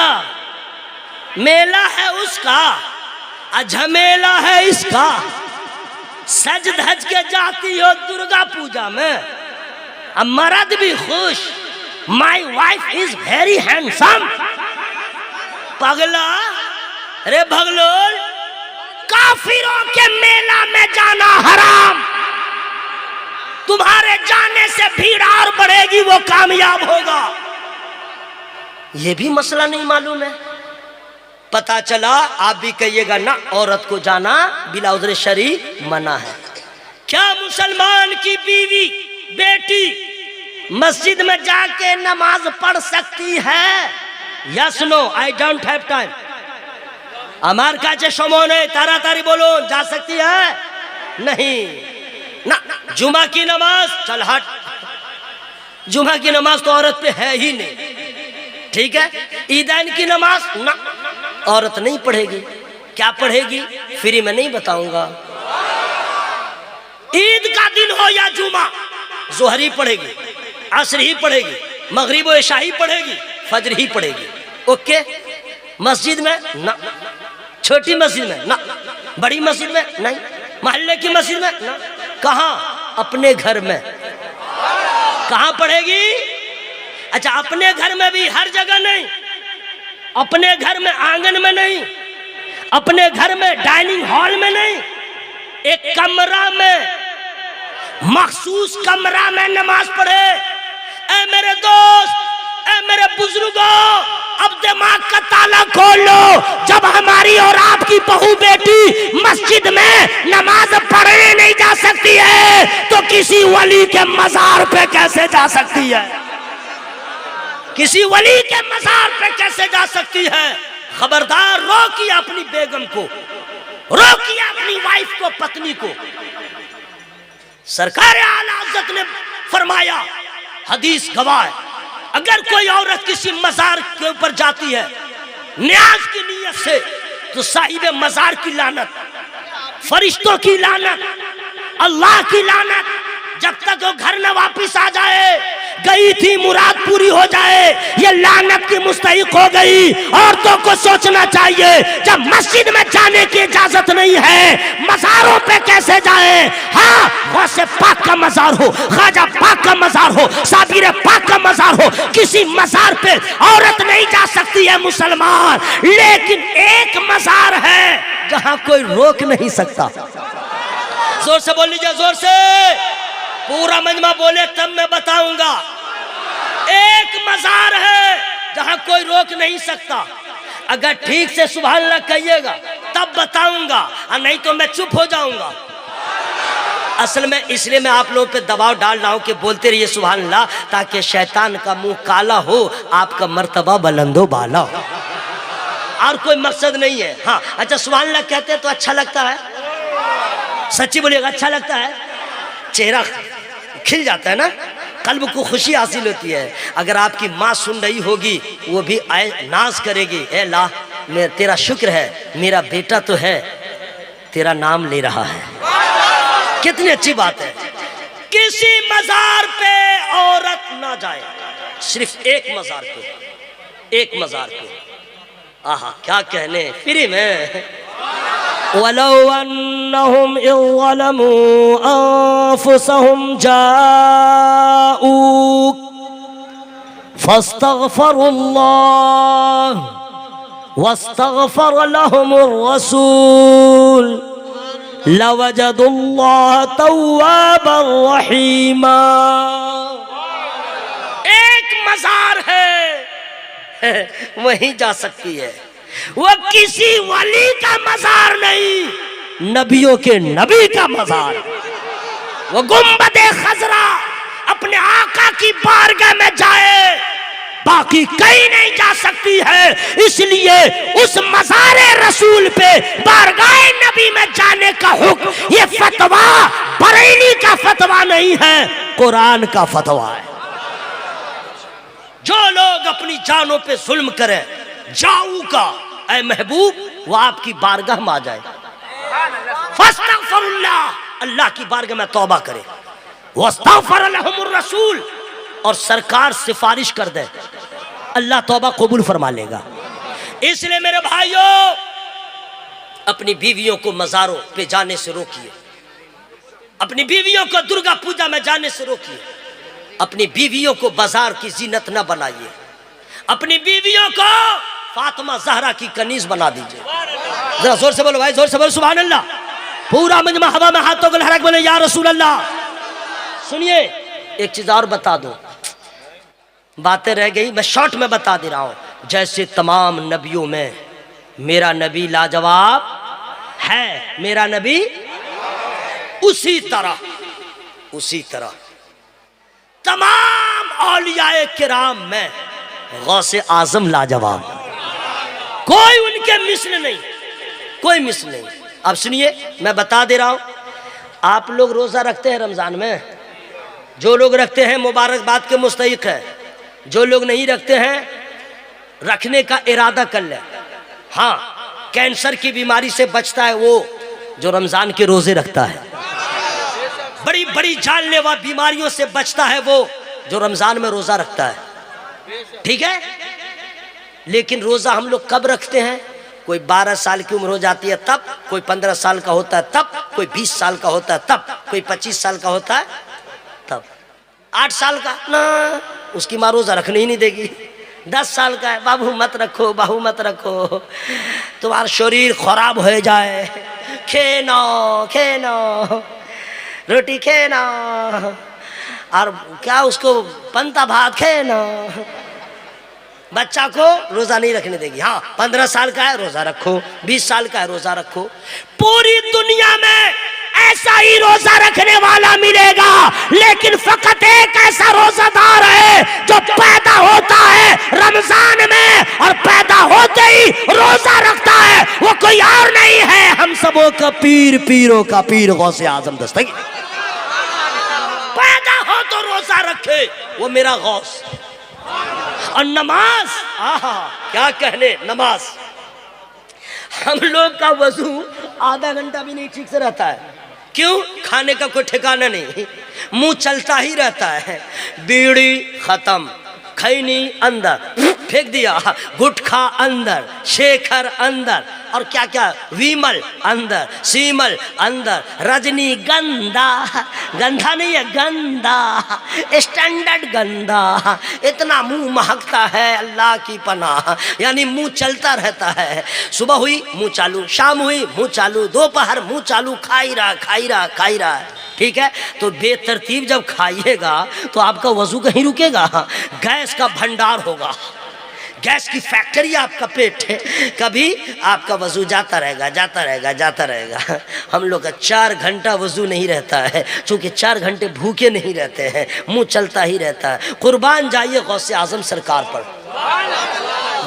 मेला है उसका, झमेला है इसका, सज धज के जाती हो दुर्गा पूजा में, अब मर्द भी खुश, my wife is very handsome. पगला, अरे भगलोल, काफिरों के मेला में जाना हराम, तुम्हारे जाने से भीड़ और बढ़ेगी, वो कामयाब होगा। ये भी मसला नहीं मालूम है। पता चला आप भी कहिएगा ना, औरत को जाना बिला उज़्र शरई मना है। क्या मुसलमान की बीवी बेटी मस्जिद में जाके नमाज पढ़ सकती है? Yes no, I don't have time. আমার কাছে সময় নেই, তাড়াতাড়ি বলুন, जा सकती है? नहीं ना। जुमा की नमाज, चल हट, जुमा की नमाज तो औरत पे है ही नहीं, ठीक है। ईदैन की नमाज ना, औरत नहीं पढ़ेगी। क्या पढ़ेगी? फ्री में नहीं बताऊंगा। ईद का दिन हो या जुमा, जोहरी पढ़ेगी, असर ही पढ़ेगी, मगरिब व इशा ही पढ़ेगी, फजर ही पढ़ेगी। ओके। मस्जिद में ना, छोटी मस्जिद में ना, बड़ी मस्जिद में नहीं, मोहल्ले की मस्जिद में ना। कहाँ? अपने घर में। कहाँ पढ़ेगी? अच्छा, अपने घर में भी हर जगह नहीं, अपने घर में आंगन में नहीं, अपने घर में डाइनिंग हॉल में नहीं, एक कमरा में, मखसूस कमरा में नमाज पढ़े। ऐ मेरे दोस्त, ऐ मेरे बुजुर्गों, अब दिमाग का ताला खोल लो। जब हमारी और आपकी बहू बेटी मस्जिद में नमाज पढ़ने नहीं जा सकती है, तो किसी वली के मजार पे कैसे जा सकती है? किसी वली के मजार पे कैसे जा सकती है? खबरदार, रोकिए अपनी बेगम को, रोकिए अपनी वाइफ को, पत्नी को। सरकार आला हज़रत ने फरमाया, हदीस गवाह, अगर कोई औरत किसी मजार के ऊपर जाती है न्याज की नीयत से, तो साहिब मजार की लानत, फरिश्तों की लानत, अल्लाह की लानत, जब तक वो घर न वापिस आ जाए, गई थी मुराद पूरी हो जाए, ये लानत की मुस्तहिक हो गई। औरतों को सोचना चाहिए, जब मस्जिद में जाने की इजाजत नहीं है, मज़ारों पे कैसे जाए? हाँ, गौसे पाक का मज़ार हो, ख्वाजा पाक का मज़ार हो, साबिर पाक का मज़ार हो, किसी मज़ार पे औरत नहीं जा सकती है मुसलमान, लेकिन एक मज़ार है जहां कोई रोक नहीं सकता। जोर से बोल लीजिए, जोर से। पूरा मजमा बोले तब मैं बताऊंगा। एक मजार है जहां कोई रोक नहीं सकता। अगर ठीक से सुभान अल्लाह कहिएगा तब बताऊंगा, और नहीं तो मैं चुप हो जाऊंगा। असल में इसलिए मैं आप लोगों पे दबाव डाल रहा हूं कि बोलते रहिए सुभान अल्लाह, ताकि शैतान का मुंह काला हो, आपका मर्तबा बुलंदो बाला हो, और कोई मकसद नहीं है। हाँ अच्छा, सुभान अल्लाह कहते हैं तो अच्छा लगता है, सच्ची बोलिएगा, अच्छा लगता है, चेहरा खिल जाता है ना, कल्ब को खुशी हासिल होती है। अगर आपकी माँ सुन रही होगी वो भी नाज करेगी, ए ला तेरा शुक्र है, मेरा बेटा तो है तेरा नाम ले रहा है। कितनी अच्छी बात है। किसी मजार पे औरत ना जाए, सिर्फ एक मजार पे, एक मजार पे। आहा क्या कहने, फ्री में। वलो अन्नहुम इज़्ज़लमू अंफुसहुम जाऊक फस्तगफरुल्लाह वस्तगफर लहुमुर रसूल लवजदुल्लाह तव्वाबर रहीमा। एक मजार है वहीं जा सकती है, वो किसी वली का मजार नहीं, नबियों के नबी का मजार। वो गुंबदे खजरा अपने आका की बारगाह में जाए, बाकी कहीं नहीं जा सकती है। इसलिए उस मज़ारे रसूल पे बारगाह नबी में जाने का हुक्म, ये फतवा बरेली का फतवा नहीं है, कुरान का फतवा है। जो लोग अपनी जानों पे जुल्म करें, जाऊ का ऐ महबूब वो आपकी बारगाह में आ जाए, फस्तगफिरुल्लाह अल्लाह की बारगाह में तौबा करे, वस्तगफर लहुमुर रसूल और सरकार सिफारिश कर दे, अल्लाह तौबा कबूल फरमा लेगा। इसलिए मेरे भाइयों, अपनी बीवियों को मज़ारों पे जाने से रोकिए, अपनी बीवियों को दुर्गा पूजा में जाने से रोकिए, अपनी बीवियों को बाजार की जीनत न बनाइए, अपनी बीवियों को फातिमा ज़हरा की कनीज बना दीजिए। जरा जोर से बोलो भाई, जोर से बोलो सुभान अल्लाह। पूरा मजमा हवा में हाथों को लहरा के बोले या रसूल अल्लाह। सुनिए एक चीज और बता दूं, बातें रह गई, मैं शॉर्ट में बता दे रहा हूं। जैसे तमाम नबियों में मेरा नबी लाजवाब है, मेरा नबी उसी तरह तमाम औलियाए किराम में गौसे आजम लाजवाब, कोई उनके मिस्ल नहीं, कोई मिस्ल नहीं। अब सुनिए मैं बता दे रहा हूं, आप लोग रोजा रखते हैं रमजान में, जो लोग रखते हैं मुबारकबाद के मुस्तहिक है, जो लोग नहीं रखते हैं रखने का इरादा कर ले। हाँ, कैंसर की बीमारी से बचता है वो जो रमजान के रोजे रखता है, बड़ी बड़ी जानलेवा बीमारियों से बचता है वो जो रमजान में रोजा रखता है, ठीक है। लेकिन रोजा हम लोग कब रखते हैं? कोई 12 साल की उम्र हो जाती है तब, कोई 15 साल का होता है तब, कोई 20 साल का होता है तब, कोई 25 साल का होता है तब। 8 साल का ना, उसकी माँ रोजा रखने ही नहीं देगी। 10 साल का है, बाबू मत रखो, बाबू मत रखो, तुम्हारा शरीर खराब हो जाए, खेनो खेनो रोटी खेनो, और क्या उसको पंता भात खेनो। बच्चा को रोजा नहीं रखने देगी। हाँ, 15 साल का है रोजा रखो, 20 साल का है रोजा रखो। पूरी दुनिया में ऐसा ही रोजा रखने वाला मिलेगा, लेकिन फकत एक ऐसा रोजादार है जो पैदा होता है रमजान में और पैदा होते ही रोजा रखता है। वो कोई और नहीं है, हम सबों का पीर, पीरों का पीर गौसे आजम दस्तगीर। पैदा हो तो रोजा रखे, वो मेरा गौस। और नमाज, आहा क्या कहने, नमाज हम लोग का वजू आधा घंटा भी नहीं ठीक से रहता है। क्यों? खाने का कोई ठिकाना नहीं, मुंह चलता ही रहता है। बीड़ी खत्म, खैनी अंदर फेंक दिया, गुटखा अंदर, शेखर अंदर, और क्या क्या, विमल अंदर, सीमल अंदर, रजनी गंधा, गंधा नहीं है गंदा, स्टैंडर्ड गंदा। इतना मुंह महकता है, अल्लाह की पनाह, यानी मुंह चलता रहता है। सुबह हुई मुंह चालू, शाम हुई मुंह चालू, दोपहर मुंह चालू, खाई रहा खाई रहा खाई रहा। ठीक है, तो बेतरतीब जब खाइएगा तो आपका वजू कहीं रुकेगा? गैस का भंडार होगा, गैस की फैक्ट्री आपका पेट है, कभी आपका वजू जाता रहेगा जाता रहेगा जाता रहेगा। हम लोग का 4 घंटा वजू नहीं रहता है, चूँकि 4 घंटे भूखे नहीं रहते हैं, मुंह चलता ही रहता है। कुर्बान जाइए गौसे आजम सरकार पर,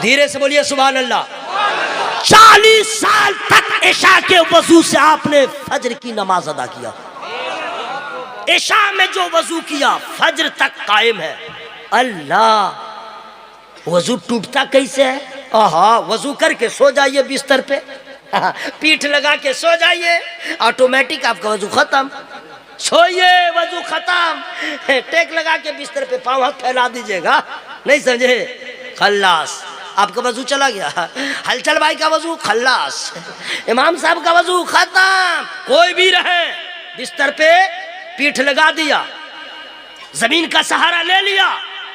धीरे से बोलिए सुभान अल्लाह। 40 साल तक इशा के वजू से आपने फजर की नमाज अदा किया, इशा में जो वजू किया फजर तक कायम है। अल्लाह, वजू टूटता कैसे है? आहा, वजू करके सो जाइए बिस्तर पे, पीठ लगा के सो जाइए, ऑटोमेटिक आपका वजू खत्म। सोइए, वजू खत्म। टेक लगा के बिस्तर पे पाँव हाथ फैला दीजिएगा, नहीं समझे? खल्लास, आपका वजू चला गया। हलचल भाई का वजू खल्लास, इमाम साहब का वजू खत्म। कोई भी रहे, बिस्तर पे पीठ लगा दिया, जमीन का सहारा ले लिया,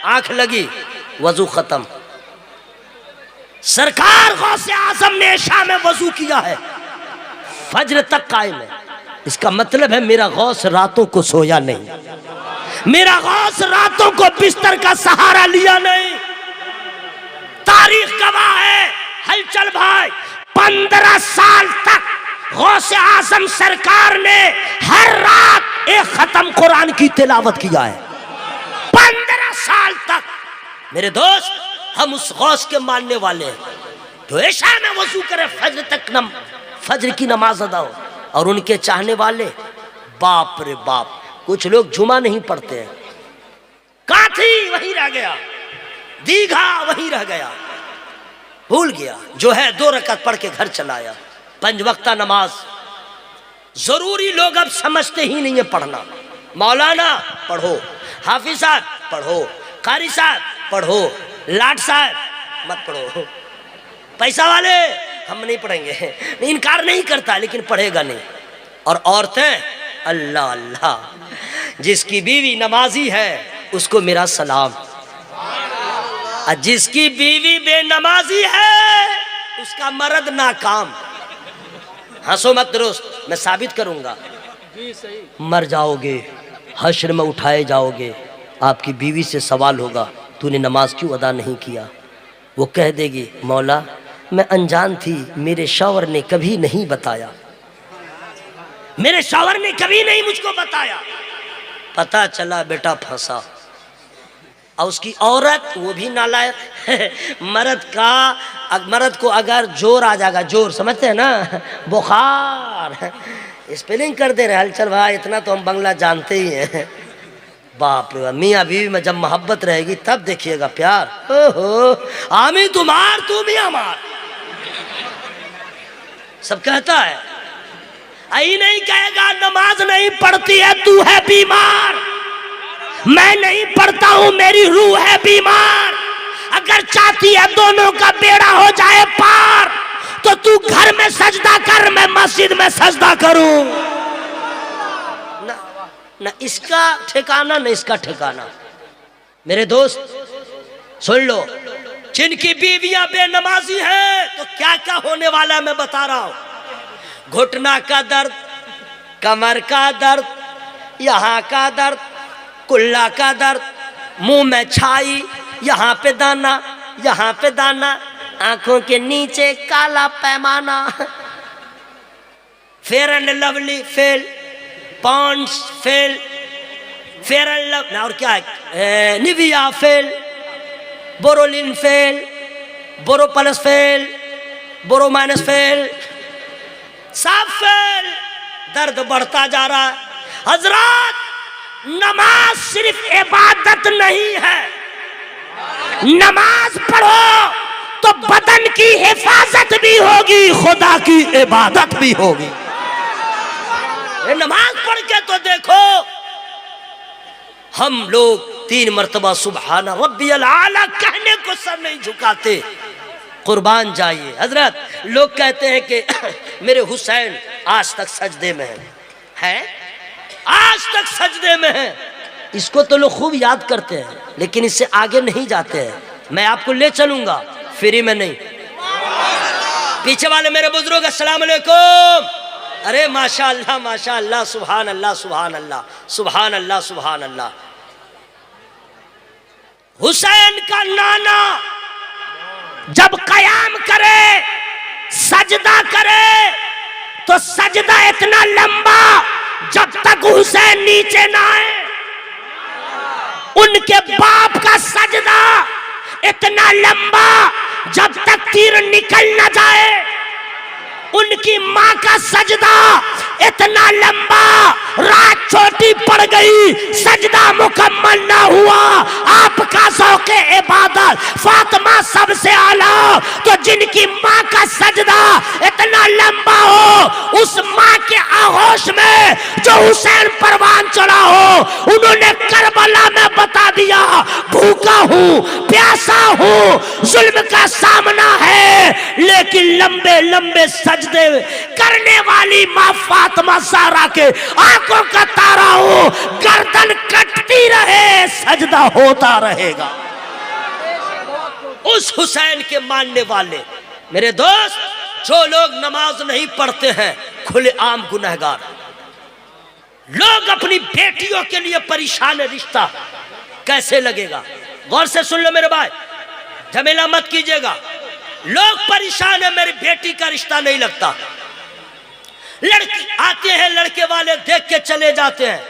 आंख लगी, वजू खत्म। सरकार गौसे आजम ने इशा में वजू किया है, फजर तक कायम है। इसका मतलब है मेरा गौस रातों को सोया नहीं, मेरा गौस रातों को बिस्तर का सहारा लिया नहीं। तारीख गवाह है हलचल भाई, 15 साल तक गौसे आजम सरकार ने हर रात एक खत्म कुरान की तिलावत किया है, 15 साल तक। मेरे दोस्त, हम उस गौस के मानने वाले हैं जो इशा में वजू करे, फजर तक फजर की नमाज अदा हो। और उनके चाहने वाले, बाप रे बाप, कुछ लोग जुमा नहीं पढ़ते हैं, काठी वहीं रह गया, दीघा वहीं रह गया, भूल गया। जो है 2 रकात पढ़ के घर चलाया। 5 वक्ता नमाज जरूरी लोग अब समझते ही नहीं है पढ़ना। मौलाना पढ़ो, हाफिज साहब पढ़ो, कारी साहब पढ़ो, लाट साहब मत पढ़ो, पैसा वाले हम नहीं पढ़ेंगे, इनकार नहीं करता लेकिन पढ़ेगा नहीं। और औरतें, अल्लाह अल्लाह, जिसकी बीवी नमाजी है उसको मेरा सलाम, और जिसकी बीवी बेनमाजी है उसका मर्द नाकाम। हंसो मत दोस्त, मैं साबित करूंगा। मर जाओगे, हश्र में उठाए जाओगे, आपकी बीवी से सवाल होगा तूने नमाज क्यों अदा नहीं किया? वो कह देगी मौला मैं अनजान थी, मेरे शौहर ने कभी नहीं बताया, मेरे शौहर ने कभी नहीं मुझको बताया। पता चला बेटा फंसा। और उसकी औरत, वो भी नालायक। मर्द को अगर जोर आ जाएगा, जोर समझते हैं ना, बुखार, स्पेलिंग कर दे रहे हलचल भाई, इतना तो हम बंगला जानते ही हैं। बाप रे, मियाँ बीवी में जब मोहब्बत रहेगी तब देखिएगा प्यार। ओहो, आमी तुम्हार तू मियाँ मार, सब कहता है। आई नहीं कहेगा नमाज नहीं पढ़ती है, तू है बीमार, मैं नहीं पढ़ता हूं, मेरी रूह है बीमार। अगर चाहती है दोनों का बेड़ा हो जाए पार, तो तू घर में सजदा कर, मैं मस्जिद में सजदा करूं। न इसका ठिकाना न इसका ठिकाना। मेरे दोस्त सुन लो, जिनकी बीवियां बेनमाजी हैं तो क्या क्या होने वाला है मैं बता रहा हूं। घुटना का दर्द, कमर का दर्द, यहाँ का दर्द, कुल्ला का दर्द, मुंह में छाई, यहाँ पे दाना, यहाँ पे दाना, आंखों के नीचे काला पैमाना, fair and lovely fail, Pond's fail, fair and love, और क्या है, Nivea fail, Boroline fail, Boro plus fail, Boro minus fail, सब फेल। दर्द बढ़ता जा रहा है। हजरत, नमाज सिर्फ इबादत नहीं है, नमाज पढ़ो तो बदन की हिफाजत भी होगी, खुदा की इबादत भी होगी। नमाज पढ़ के तो देखो, हम लोग 3 मरतबा सुबहान रब्बियल आला कहने को सर नहीं झुकाते। कुर्बान जाइए। हजरत, लोग कहते हैं कि मेरे हुसैन आज तक सजदे में है, आज तक सजदे में है। इसको तो लोग खूब याद करते हैं लेकिन इससे आगे नहीं जाते हैं। मैं आपको ले चलूंगा, फ्री में नहीं। पीछे वाले मेरे बुजुर्ग अस्सलाम वालेकुम, अरे माशाअल्लाह माशाअल्लाह, सुभान अल्लाह सुभान अल्लाह सुभान अल्लाह सुभान अल्लाह। हुसैन का नाना जब कयाम करे, सजदा करे, तो सजदा इतना लंबा जब तक हुसैन नीचे ना आए। उनके बाप का सजदा इतना लंबा जब तक तीर निकल न जाए। उनकी माँ का सजदा इतना लंबा, रात छोटी पड़ गई, सजदा मुकम्मल ना हुआ। आपका ज़ौक़े इबादत फातिमा सबसे आला, तो जिनकी माँ का सजदा इतना लंबा हो, उस माँ के आगोश में जो हुसैन परवान चढ़ा हो, उन्होंने करबला में बता दिया भूखा हूँ, प्यासा हूँ, जुल्म का सामना है, लेकिन लंबे लंबे सजदे करने वाली माँ फातिमा ज़हरा के आंखों का तारा हो, गर्दन कटती रहे, सजदा होता रहेगा। उस हुसैन के मानने वाले मेरे दोस्त, जो लोग नमाज नहीं पढ़ते हैं, खुलेआम गुनहगार। लोग अपनी बेटियों के लिए परेशान है, रिश्ता कैसे लगेगा? गौर से सुन लो मेरे भाई, झमेला मत कीजिएगा। लोग परेशान है, मेरी बेटी का रिश्ता नहीं लगता। लड़की आते हैं, लड़के वाले देख के चले जाते हैं,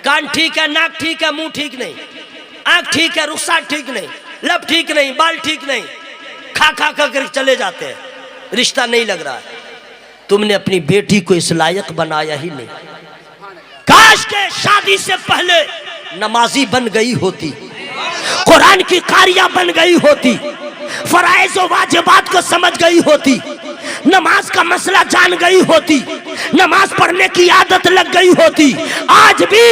कान ठीक है, नाक ठीक है, मुंह ठीक नहीं, आंख ठीक है, रुखसार ठीक नहीं, लब ठीक नहीं, बाल ठीक नहीं, खा खा कर चले जाते हैं, रिश्ता नहीं लग रहा है। तुमने अपनी बेटी को इस लायक बनाया ही नहीं। काश के शादी से पहले नमाजी बन गई होती, कुरान की कारिया बन गई होती, फराइज और वाजिबात को समझ गई होती, नमाज का मसला जान गई होती, नमाज पढ़ने की आदत लग गई होती। आज भी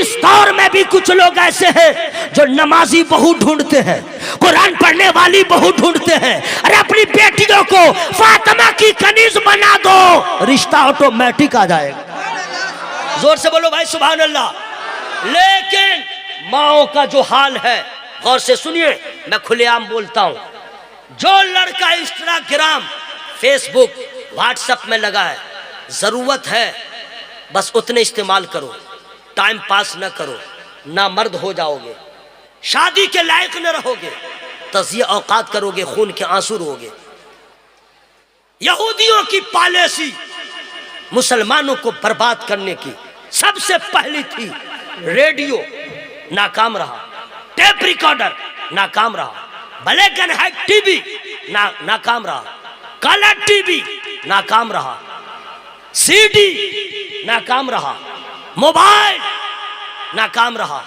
इस दौर में भी कुछ लोग ऐसे हैं जो नमाजी बहू ढूंढते हैं, कुरान पढ़ने वाली बहू ढूंढते हैं। अरे अपनी बेटियों को फातिमा की कनीज बना दो, रिश्ता ऑटोमेटिक आ जाएगा। जोर से बोलो भाई सुभान अल्लाह। लेकिन माओ का जो हाल है, गौर से सुनिए, मैं खुलेआम बोलता हूं, जो लड़का इंस्टाग्राम, फेसबुक, व्हाट्सएप में लगा है, जरूरत है बस उतने इस्तेमाल करो, टाइम पास न करो, ना मर्द हो जाओगे, शादी के लायक न रहोगे, तज़िया औकात करोगे, खून के आंसू रोगे। यहूदियों की पॉलिसी मुसलमानों को बर्बाद करने की सबसे पहली थी। रेडियो नाकाम रहा, टेप रिकॉर्डर नाकाम रहा, ब्लैक एंड व्हाइट टीवी नाकाम रहा, कलर टीवी नाकाम रहा, सीडी नाकाम रहा, मोबाइल नाकाम रहा,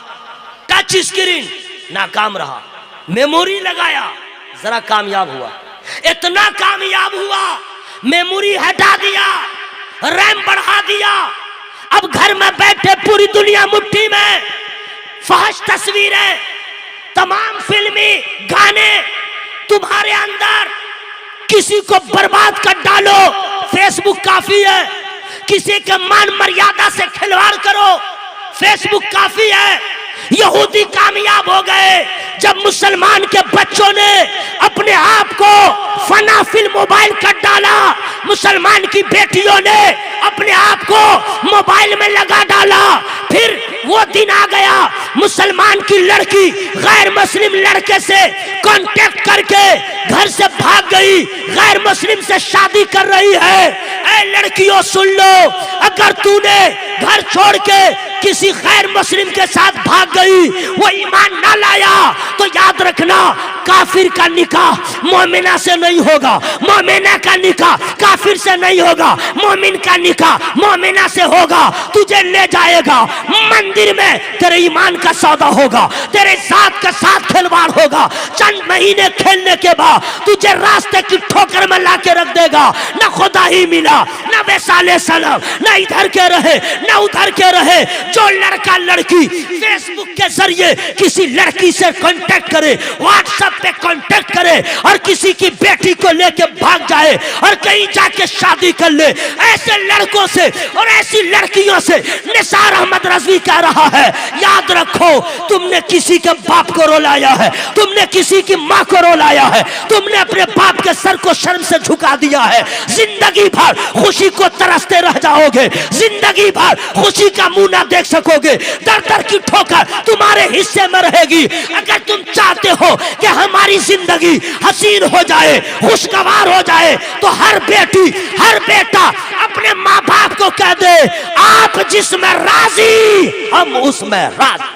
टच स्क्रीन नाकाम रहा, मेमोरी लगाया, जरा कामयाब हुआ, इतना कामयाब हुआ, मेमोरी हटा दिया, रैम बढ़ा दिया। अब घर में बैठे पूरी दुनिया मुट्ठी में, फहश तस्वीरें, तमाम फिल्मी गाने तुम्हारे अंदर। किसी को बर्बाद कर डालो, फेसबुक काफी है। किसी के मान मर्यादा से खिलवाड़ करो, फेसबुक काफी है। यहूदी कामयाब हो गए जब मुसलमान के बच्चों ने अपने आप को फना फिल मोबाइल कर डाला। मुसलमान की बेटियों ने अपने आप को मोबाइल में लगा डाला। फिर वो दिन आ गया, मुसलमान की लड़की गैर मुस्लिम लड़के से कांटेक्ट करके घर से भाग गई, गैर मुस्लिम से शादी कर रही है। ऐ लड़कियों सुन लो, अगर तूने घर छोड़ के किसी गैर मुस्लिम के साथ भाग गई, वो ईमान ना लाया, तो याद रखना काफिर का निकाह मोमिना से नहीं होगा, मोमिना का निकाह काफिर से नहीं होगा, मोमिन का निकाह मोमिना से होगा। तुझे ले जाएगा मंदिर में, तेरे ईमान का सौदा होगा, तेरे साथ का साथ खिलवाड़ होगा। चंद महीने खेलने के बाद तुझे रास्ते की ठोकर में लाके रख देगा। न खुदा ही मिला, न वैसाले सनम, न इधर के रहे न उधर के रहे, जो लड़का लड़की फेसबुक के जरिए किसी लड़की से कांटेक्ट करे, व्हाट्सएप पे कांटेक्ट करे और किसी की बेटी को लेके भाग जाए और कहीं जाके शादी कर ले, ऐसे लड़कों से और ऐसी लड़कियों से निसार अहमद रजवी कह रहा है, याद रखो तुमने किसी के बाप को रुलाया है, तुमने किसी की माँ को रुलाया है, तुमने अपने बाप के सर को शर्म से झुका दिया है। जिंदगी भर खुशी को तरसते रह जाओगे, जिंदगी भर खुशी का मुंह ना देख सकोगे, दर दर की ठोकर तुम्हारे हिस्से में रहेगी। अगर तुम चाहते हो कि हमारी जिंदगी हसीन हो जाए, खुशगवार हो जाए, तो हर बेटी हर बेटा अपने माँ बाप को कह दे, आप जिसमें राजी हम उसमें राजी।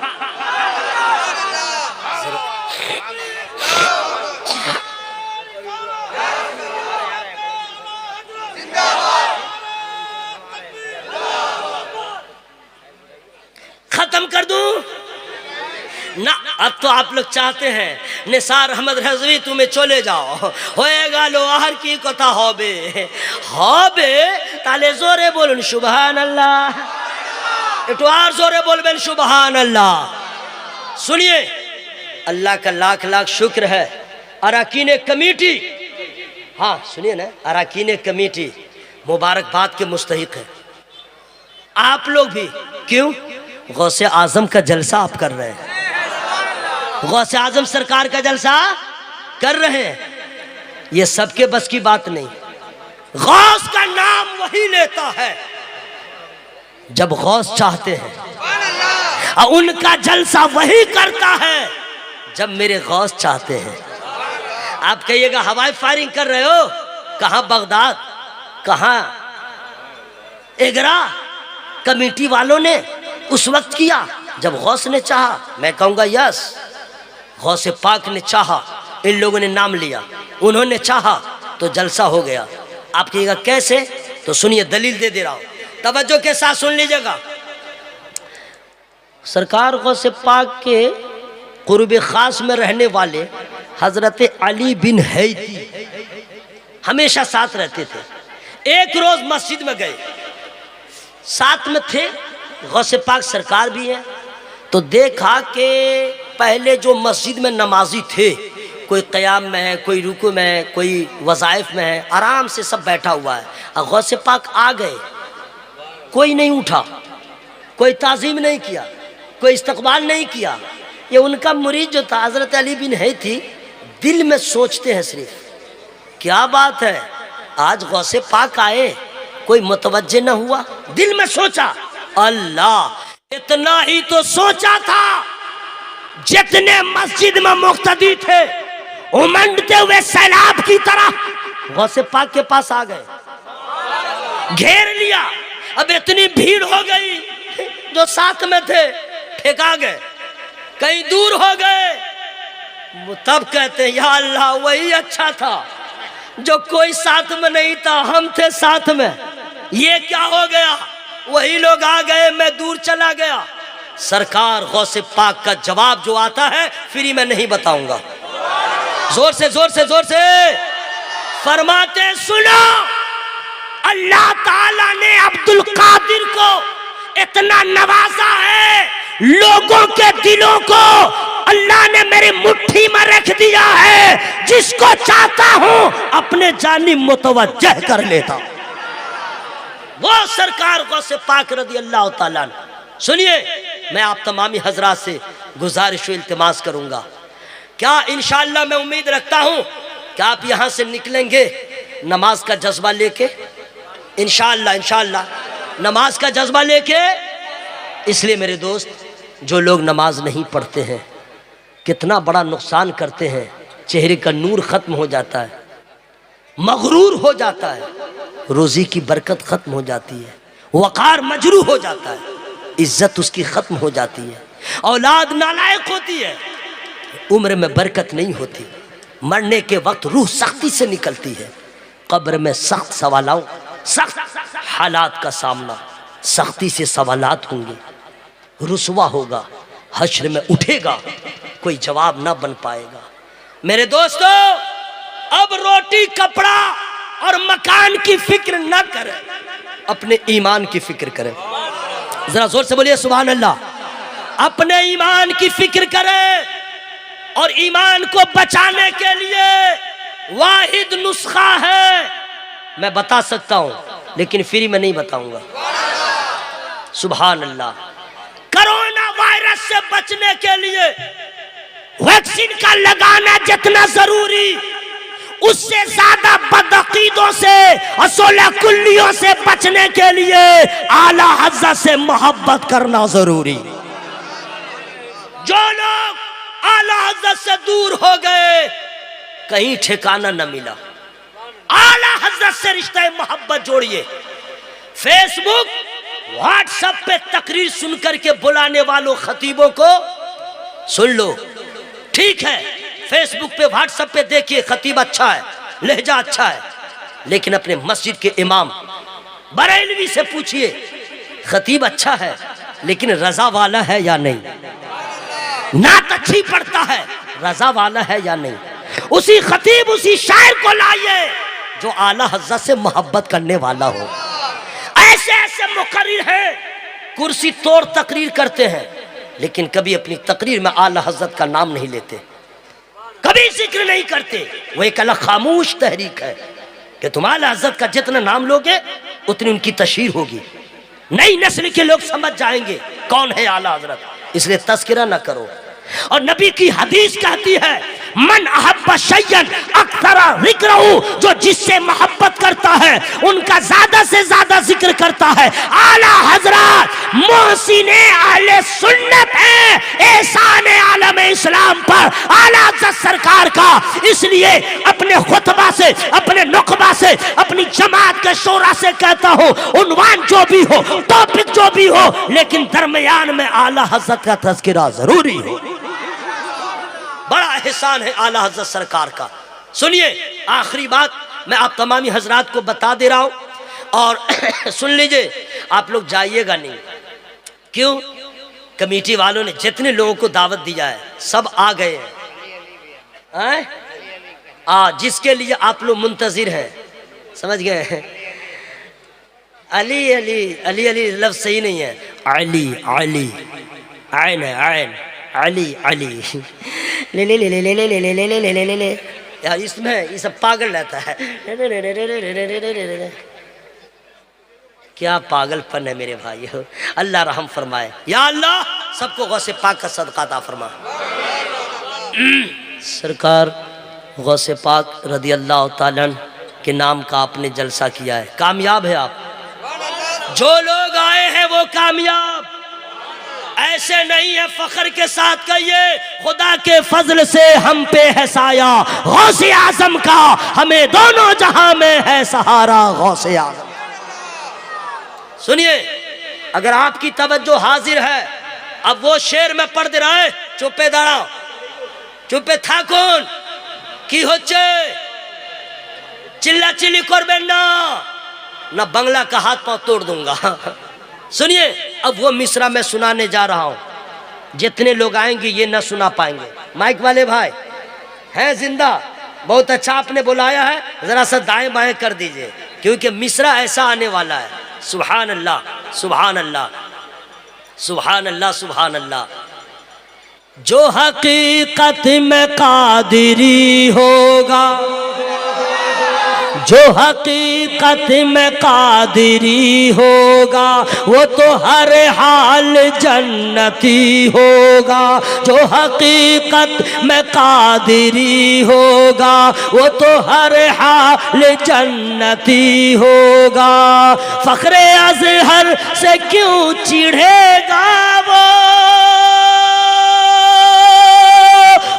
खत्म कर दूं ना? अब तो आप लोग चाहते हैं निसार अहमद रजवी तुम्हें चले जाओ, होएगा लोहार की कथा होबे होबे ताले जोरे बोलुन सुभान अल्लाह, একটু আর जोरे बोलबेन सुभान अल्लाह। सुनिए, अल्लाह का लाख लाख शुक्र है, अरकान कमेटी, हाँ सुनिए ना, अरकान कमेटी मुबारकबाद के मुस्तहिक है। आप लोग भी क्यों? गौसे आजम का जलसा आप कर रहे हैं, गौसे आजम सरकार का जलसा कर रहे हैं, ये सबके बस की बात नहीं। गौस का नाम वही लेता है जब गौस चाहते हैं, और उनका जलसा वही करता है जब मेरे गौस चाहते हैं। आप कहिएगा हवाई फायरिंग कर रहे हो, कहां बगदाद, कहां एगरा? कमेटी वालों ने उस वक्त किया जब गौस ने चाहा। मैं कहूंगा यस, गौस पाक ने चाहा, इन लोगों ने नाम लिया, उन्होंने चाहा तो जलसा हो गया। आप कहिएगा कैसे? तो सुनिए, दलील दे दे रहा हूं, तवज्जो के साथ सुन लीजिएगा। सरकार गौस पाक के कुर्ब खास में रहने वाले हजरत अली बिन हैती हमेशा साथ रहते थे। एक रोज मस्जिद में गए, साथ में थे, गौसे पाक सरकार भी है, तो देखा कि पहले जो मस्जिद में नमाजी थे, कोई क़याम में है, कोई रुकू में है, कोई वज़ाइफ में है, आराम से सब बैठा हुआ है। और गौसे पाक आ गए, कोई नहीं उठा, कोई ताज़ीम नहीं किया, कोई इस्तकबाल नहीं किया। ये उनका मुरीद जो था हज़रत अली बिन हैती, दिल में सोचते हैं सिर्फ, क्या बात है आज गौसे पाक आए, कोई मुतवज्जे न हुआ। दिल में सोचा, अल्लाह इतना ही तो सोचा था, जितने मस्जिद में मुक्तदी थे उमंडते हुए सैलाब की तरह गौसे पाक के पास आ गए, घेर लिया। अब इतनी भीड़ हो गई, जो साथ में थे फेंका गए, कहीं दूर हो गए। तब कहते हैं, या अल्लाह वही अच्छा था जो कोई साथ में नहीं था, हम थे साथ में, ये क्या हो गया? वही लोग आ गए, मैं दूर चला गया। सरकार गौसे पाक का जवाब जो आता है फ्री में नहीं बताऊंगा, जोर से जोर से जोर से फरमाते, सुनो, अल्लाह ताला ने अब्दुल कादिर को इतना नवाजा है, लोगों के दिलों को अल्लाह ने मेरी मुट्ठी में रख दिया है, जिसको चाहता हूं अपने जानी मुतवज्जह कर लेता हूं। वो सरकार गौसे पाक रज़ी अल्लाह ताला। सुनिए, मैं आप तमामी हजरात से गुजारिश व इल्तिमास करूंगा, क्या इंशाअल्लाह मैं उम्मीद रखता हूं कि आप यहां से निकलेंगे नमाज का जज्बा लेके, इंशाअल्लाह इंशाअल्लाह नमाज का जज्बा लेके। इसलिए मेरे दोस्त, जो लोग नमाज नहीं पढ़ते हैं कितना बड़ा नुकसान करते हैं, चेहरे का नूर खत्म हो जाता है, मगरूर हो जाता है, रोजी की बरकत खत्म हो जाती है, वक़ार मजरूह हो जाता है, इज्जत उसकी खत्म हो जाती है, औलाद नालायक होती है, उम्र में बरकत नहीं होती, मरने के वक्त रूह सख्ती से निकलती है, कब्र में सख्त सवालों सख्त हालात का सामना, सख्ती से सवालात होंगे, रुसवा होगा, हश्र में उठेगा, कोई जवाब ना बन पाएगा। मेरे दोस्तों, अब रोटी कपड़ा और मकान की फिक्र ना करें, अपने ईमान की फिक्र करें। जरा जोर से बोलिए सुभान अल्लाह। अपने ईमान की फिक्र करें और ईमान को बचाने के लिए वाहिद नुस्खा है, मैं बता सकता हूं लेकिन फ्री में नहीं बताऊंगा। सुभान अल्लाह। कोरोना वायरस से बचने के लिए वैक्सीन का लगाना जितना जरूरी, उससे ज्यादा बदअकीदों से असोला कुल्लियों से बचने के लिए आला हज़रत से मोहब्बत करना जरूरी। जो लोग आला हज़रत से दूर हो गए कहीं ठिकाना न मिला। आला हज़रत से रिश्ता मोहब्बत जोड़िए। फेसबुक व्हाट्सएप पे तकरीर सुनकर के बुलाने वालों खतीबों को सुन लो, ठीक है फेसबुक पे व्हाट्सएप पे देखिए खतीब अच्छा है, लहजा अच्छा है, लेकिन अपने मस्जिद के इमाम बरेलवी से पूछिए खतीब अच्छा है लेकिन रजा वाला है या नहीं, नात अच्छी पढ़ता है रजा वाला है या नहीं। उसी खतीब उसी शायर को लाइए जो आला हज़रत से मोहब्बत करने वाला हो। ऐसे ऐसे मुकर्रिर हैं कुर्सी तोड़ तकरीर करते हैं लेकिन कभी अपनी तकरीर में आला हज़रत का नाम नहीं लेते, कभी जिक्र नहीं करते। वो एक अलग खामोश तहरीक है कि तुम आला हज़रत का जितना नाम लोगे उतनी उनकी तशहीर होगी, नई नस्ल के लोग समझ जाएंगे कौन है आला हज़रत, इसलिए तज़किरा ना करो। और नबी की हदीस कहती है मन अहब्ब शय्यन अक्सरा ज़िक्रहु, जो जिससे मोहब्बत करता है उनका ज्यादा से ज्यादा जिक्र करता है। आला हज़रत मोहसिने अहले सुन्नत है, एहसान आलम इस्लाम पर आला हज़रत सरकार का। इसलिए अपने खुतबा से, अपने नुकबा से, अपनी जमात के शोरा से कहता हो, उन्वान जो भी हो, टॉपिक जो भी हो, लेकिन दरमियान में आला हज़रत का तज़किरा जरूरी हो। बड़ा एहसान है आला हज़रत सरकार का। सुनिए आखिरी बात मैं आप तमामी हजरात को बता दे रहा हूं और सुन लीजिए, आप लोग जाइएगा नहीं। क्यों? कमेटी वालों ने जितने लोगों को दावत दिया है सब आ गए हैं, जिसके लिए आप लोग मुंतजिर हैं, समझ गए हैं। अली अली अली अली लफ्ज़ सही नहीं है, अली अली आयन है, आयन अली अली ले ले ले ले ले ले ले ले ले ले ले ले ले यार, इसमें ये सब पागल रहता है। क्या पागलपन है मेरे भाई, अल्लाह रहम फरमाए। या अल्लाह सबको गौसे पाक का सदका अता फरमा। सरकार गौसे पाक रदी अल्लाह ताला के नाम का आपने जलसा किया है, कामयाब है आप। जो लोग आए हैं वो कामयाब, ऐसे नहीं है। फख्र के साथ कहिए खुदा के फजल से हम पे है साया गौसे आजम का, हमें दोनों जहां में है सहारा गौसे आजम। सुनिए अगर आपकी तवज्जो हाजिर है, अब वो शेर में पढ़ दे रहा है, चुप्पे दाड़ा चुप्पे था कौन की होचे चिल्ला चिल्ली करबेन ना बंगला का हाथ पांव तोड़ दूंगा। सुनिए अब वो मिसरा मैं सुनाने जा रहा हूं, जितने लोग आएंगे ये ना सुना पाएंगे। माइक वाले भाई हैं जिंदा, बहुत अच्छा आपने बुलाया है, जरा सा दाएं बाएं कर दीजिए क्योंकि मिसरा ऐसा आने वाला है। सुभान अल्लाह सुभान अल्लाह सुभान अल्लाह सुभान अल्लाह। जो हकीकत में कादिरी होगा, जो हकीकत में कादिरी होगा वो तो हर हाल जन्नती होगा। जो हकीकत में कादिरी होगा वो तो हर हाल जन्नती होगा। फख्रे अज़हर से क्यों चिढ़ेगा वो,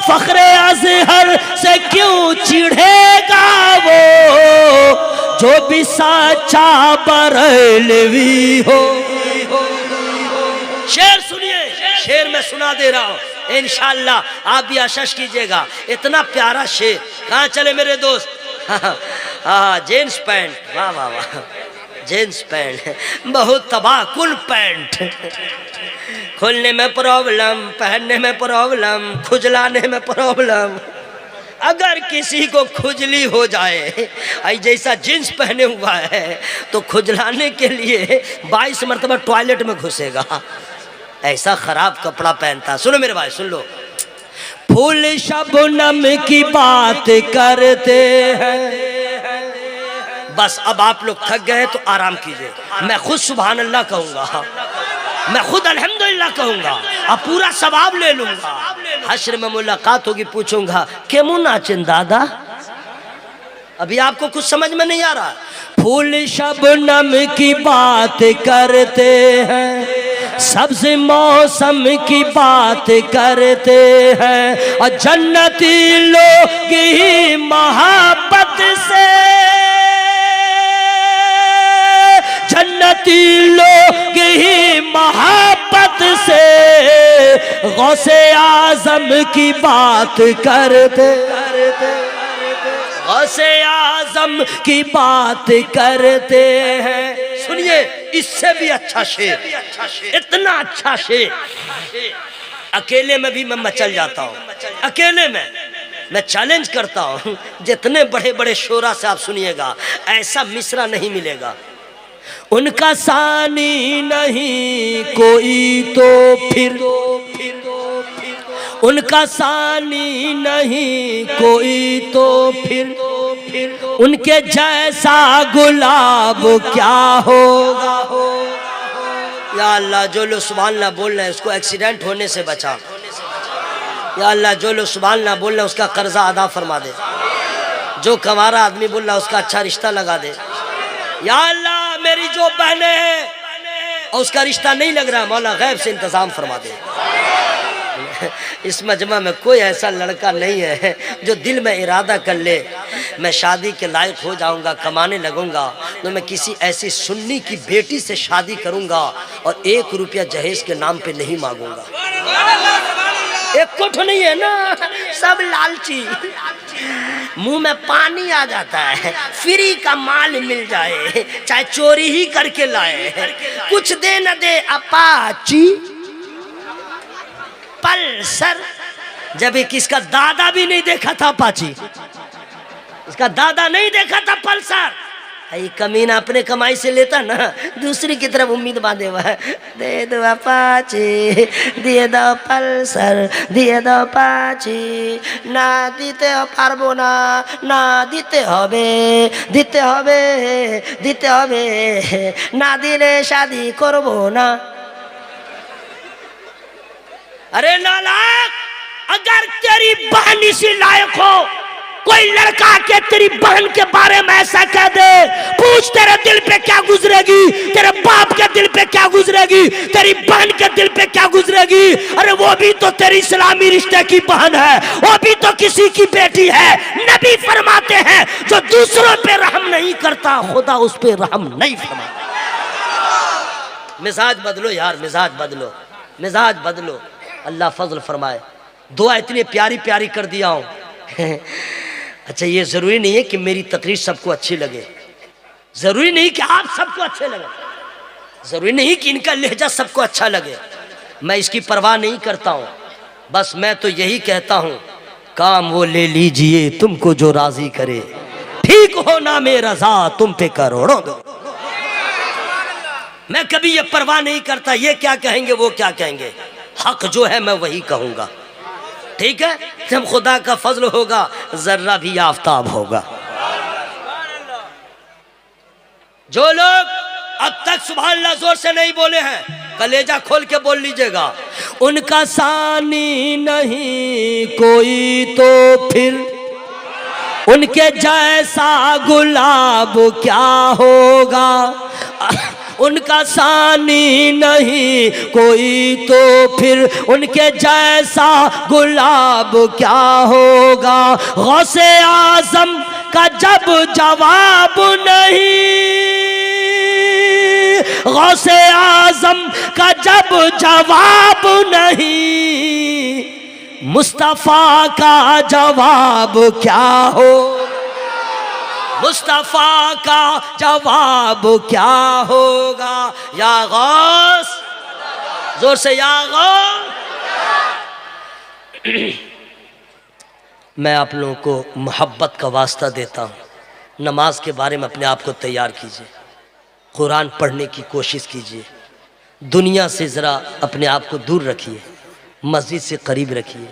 फख्रे अज़हर से क्यों चिढ़ेगा वो, जो भी सच्चा बरेलवी हो। शेर सुनिए, शेर मैं सुना दे रहा हूँ, इंशाअल्लाह आप भी आशीष कीजिएगा। इतना प्यारा शेर, कहाँ चले मेरे दोस्त? हाँ जीन्स पैंट, वाह वाह वाह, जीन्स पैंट बहुत तबाह कुल पैंट, खुलने में प्रॉब्लम, पहनने में प्रॉब्लम, खुजलाने में प्रॉब्लम। अगर किसी को खुजली हो जाए, आई जैसा जींस पहने हुआ है, तो खुजलाने के लिए 22 मरतबा टॉयलेट में घुसेगा, ऐसा खराब कपड़ा पहनता। सुनो मेरे भाई, सुन लो। फूल शबनम की बात करते हैं। बस अब आप लोग थक गए तो आराम कीजिए। मैं खुद सुभान अल्लाह कहूँगा, मैं खुद अल्हम्दुलिल्लाह कहूँगा, अब पूरा सवाब ले लूँगा। हश्र में मुलाकात होगी, पूछूंगा केमू नाचिन दादा, अभी आपको कुछ समझ में नहीं आ रहा। फूल शबनम की बात करते हैं, सब्ज़ मौसम की बात करते हैं, और जन्नती लोग ही मोहब्बत से, जन्नती लोग ही मोहब्बत से गौसे आजम की बात करते, गौसे आजम की बात करते हैं। सुनिए, इससे भी अच्छा शेर, इतना अच्छा शेर अकेले में भी मैं मचल जाता हूँ। अकेले में मैं चैलेंज करता हूँ, जितने बड़े बड़े शोरा से आप सुनिएगा, ऐसा मिसरा नहीं मिलेगा। उनका सानी नहीं कोई तो फिर, उनका सानी नहीं कोई तो फिर, उनके जैसा गुलाब क्या होगा। या अल्लाह, जो लोग सुभान अल्लाह बोल रहे हैं उसको एक्सीडेंट होने से बचा। या अल्लाह, जो लोग सुभान अल्लाह बोल रहे हैं उसका कर्जा अदा फरमा दे। जो कंवारा आदमी बोल रहा है उसका अच्छा रिश्ता लगा दे। या अल्लाह, मेरी जो बहने हैं और उसका रिश्ता नहीं लग रहा, मौला गैब से इंतजाम फरमा दे। इस मजमा में कोई ऐसा लड़का नहीं है जो दिल में इरादा कर ले मैं शादी के लायक हो जाऊंगा, कमाने लगूंगा तो मैं किसी ऐसी सुन्नी की बेटी से शादी करूंगा और 1 रुपया जहेज के नाम पे नहीं मांगूंगा। एक कुछ नहीं है ना, सब लालची, मुंह में पानी आ जाता है, फ्री का माल मिल जाए चाहे चोरी ही करके लाए, कुछ दे न दे अपाची पल्सर, जब एक इसका दादा भी नहीं देखा था अपाची, इसका दादा नहीं देखा था पल्सर। ये कमीना अपने कमाई से लेता ना, दूसरी की तरफ उम्मीद बांधे हुआ है, दे दो अपाची, दिए दो पल्सर, दिए दो अपाची, ना दिते हो पारबो ना, ना दिते होबे, दिते होबे, दिते होबे, ना दिले शादी करबो ना। अरे नालायक, अगर तेरी बहन इसी लायक हो, कोई लड़का के तेरी बहन के बारे में ऐसा कह दे, पूछ तेरे दिल पे क्या गुजरेगी, तेरे बाप के दिल पे क्या गुजरेगी, तेरी बहन के दिल पे क्या गुजरेगी। अरे वो भी तो तेरी इस्लामी रिश्ते की बहन है, वो भी तो किसी की बेटी है। नबी फरमाते हैं जो दूसरों पे रहम नहीं करता खुदा उस पे रहम नहीं फरमाता। मिजाज बदलो यार, मिजाज बदलो, मिजाज बदलो। अल्लाह फजल फरमाए। दुआ इतनी प्यारी प्यारी कर दिया हूँ। अच्छा, ये जरूरी नहीं है कि मेरी तकरीर सबको अच्छी लगे, जरूरी नहीं कि आप सबको अच्छे लगे, जरूरी नहीं कि इनका लहजा सबको अच्छा लगे, मैं इसकी परवाह नहीं करता हूँ। बस मैं तो यही कहता हूँ, काम वो ले लीजिए तुमको जो राजी करे, ठीक हो ना मेरा रज़ा तुम पे करोड़ों दो। मैं कभी ये परवाह नहीं करता ये क्या कहेंगे वो क्या कहेंगे, हक जो है मैं वही कहूँगा। ठीक है, जब खुदा का फजल होगा जर्रा भी आफताब होगा। जो लोग अब तक सुभान अल्लाह जोर से नहीं बोले हैं, कलेजा खोल के बोल लीजिएगा। उनका सानी नहीं कोई तो फिर उनके जैसा गुलाब क्या होगा। उनका सानी नहीं कोई तो फिर उनके जैसा गुलाब क्या होगा। गौसे आजम का जब जवाब नहीं, गौसे आजम का जब जवाब नहीं, मुस्तफा का जवाब क्या हो, मुस्तफा का जवाब क्या होगा। या गौस, जोर से या गौस। मैं आप लोगों को मोहब्बत का वास्ता देता हूँ, नमाज के बारे में अपने आप को तैयार कीजिए, कुरान पढ़ने की कोशिश कीजिए, दुनिया से ज़रा अपने आप को दूर रखिए, मस्जिद से करीब रखिए।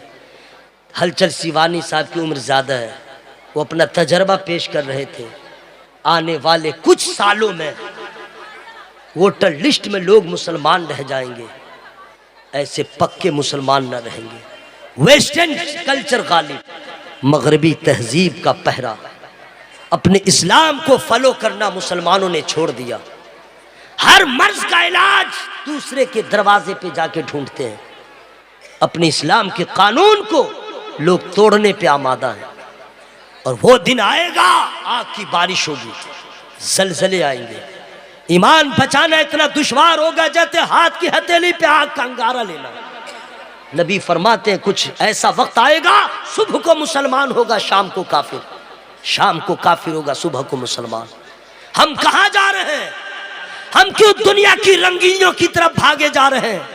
हलचल शिवानी साहब की उम्र ज़्यादा है, वो अपना तजर्बा पेश कर रहे थे। आने वाले कुछ सालों में वोटर लिस्ट में लोग मुसलमान रह जाएंगे, ऐसे पक्के मुसलमान न रहेंगे। वेस्टर्न कल्चर गालिब, मगरबी तहजीब का पहरा, अपने इस्लाम को फॉलो करना मुसलमानों ने छोड़ दिया। हर मर्ज का इलाज दूसरे के दरवाजे पे जाके ढूंढते हैं। अपने इस्लाम के कानून को लोग तोड़ने पे आमादा है। और वो दिन आएगा, आग की बारिश होगी, जलजले आएंगे, ईमान बचाना इतना दुश्वार होगा जैसे हाथ की हथेली पे आग का अंगारा लेना। नबी फरमाते हैं कुछ ऐसा वक्त आएगा, सुबह को मुसलमान होगा, शाम को काफिर, शाम को काफिर होगा, सुबह को मुसलमान। हम कहां जा रहे हैं? हम क्यों दुनिया की रंगीनियों की तरफ भागे जा रहे हैं?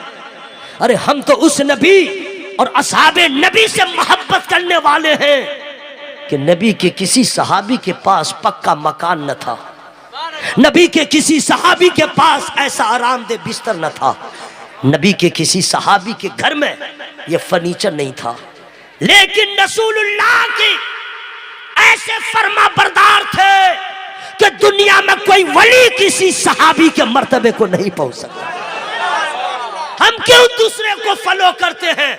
अरे हम तो उस नबी और असहाबे नबी से मोहब्बत करने वाले हैं कि नबी के किसी सहाबी के पास पक्का मकान न था, नबी के किसी सहाबी के पास ऐसा आरामदेह बिस्तर न था, नबी के किसी सहाबी के घर में यह फर्नीचर नहीं था, लेकिन रसूलुल्लाह के ऐसे फर्मा बरदार थे कि दुनिया में कोई वली किसी सहाबी के मर्तबे को नहीं पहुंच सकता। हम क्यों दूसरे को फॉलो करते हैं?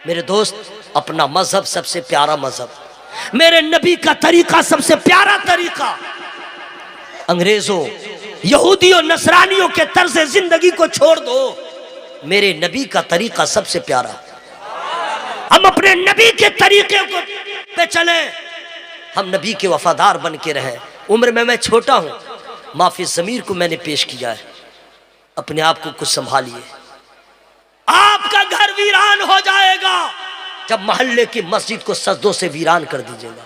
मेरे दोस्त, अपना मजहब सबसे प्यारा मजहब, मेरे नबी का तरीका सबसे प्यारा तरीका। अंग्रेजों, यहूदियों, नसरानियों के तर्ज जिंदगी को छोड़ दो, मेरे नबी का तरीका सबसे प्यारा। हम अपने नबी के तरीके को पे चले, हम नबी के वफादार बन के रहें। उम्र में मैं छोटा हूं, माफी ज़मीर को मैंने पेश किया है। अपने आप को कुछ संभालिए, आपका घर वीरान हो जाएगा जब मोहल्ले की मस्जिद को सजदों से वीरान कर दीजिएगा।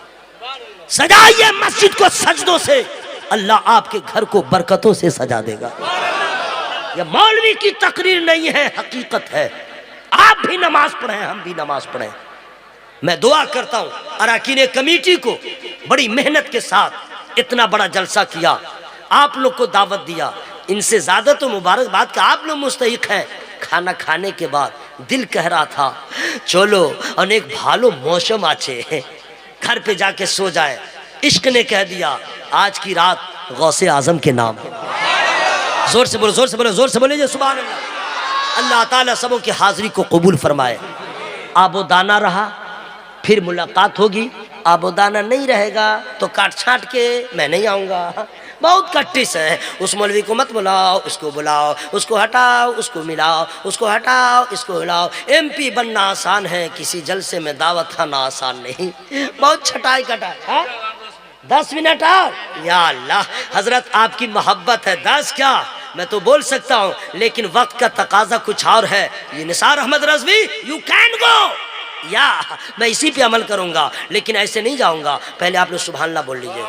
सजाइए मस्जिद को सजदों से, अल्लाह आपके घर को बरकतों से सजा देगा। यह मौलवी की तकरीर नहीं है, हकीकत है। आप भी नमाज पढ़ें, हम भी नमाज पढ़ें। मैं दुआ करता हूं अरकान कमेटी को, बड़ी मेहनत के साथ इतना बड़ा जलसा किया, आप लोग को दावत दिया, इनसे ज्यादा तो मुबारकबाद का आप लोग मुस्तहिक हैं। खाना खाने के बाद दिल कह रहा था चलो अनेक भालो मौसम आछे, घर पे जाके सो जाए। इश्क ने कह दिया आज की रात गौसे आजम के नाम। जोर से बोलो, जोर से बोलो, जोर से बोले सुभान अल्लाह। अल्लाह ताला सबों की हाजिरी को कबूल फरमाए। आबोदाना रहा, फिर मुलाकात होगी। आबोदाना नहीं रहेगा तो काट छाट के मैं नहीं आऊँगा। बहुत कट्टिस है, उस मौलवी को मत बुलाओ, उसको बुलाओ, उसको हटाओ, उसको मिलाओ, उसको हटाओ, इसको हिलाओ। MP बनना आसान है, किसी जलसे में दावत खाना आसान नहीं। बहुत छटाई कटाई। 10 मिनट और, या अल्लाह, हजरत आपकी मोहब्बत है। 10 क्या, मैं तो बोल सकता हूँ, लेकिन वक्त का तकाजा कुछ और है। ये Nisar Ahmed Razvi, you can go, या मैं इसी पे अमल करूंगा, लेकिन ऐसे नहीं जाऊंगा। पहले आप लोग सुभान अल्लाह बोल लीजिए।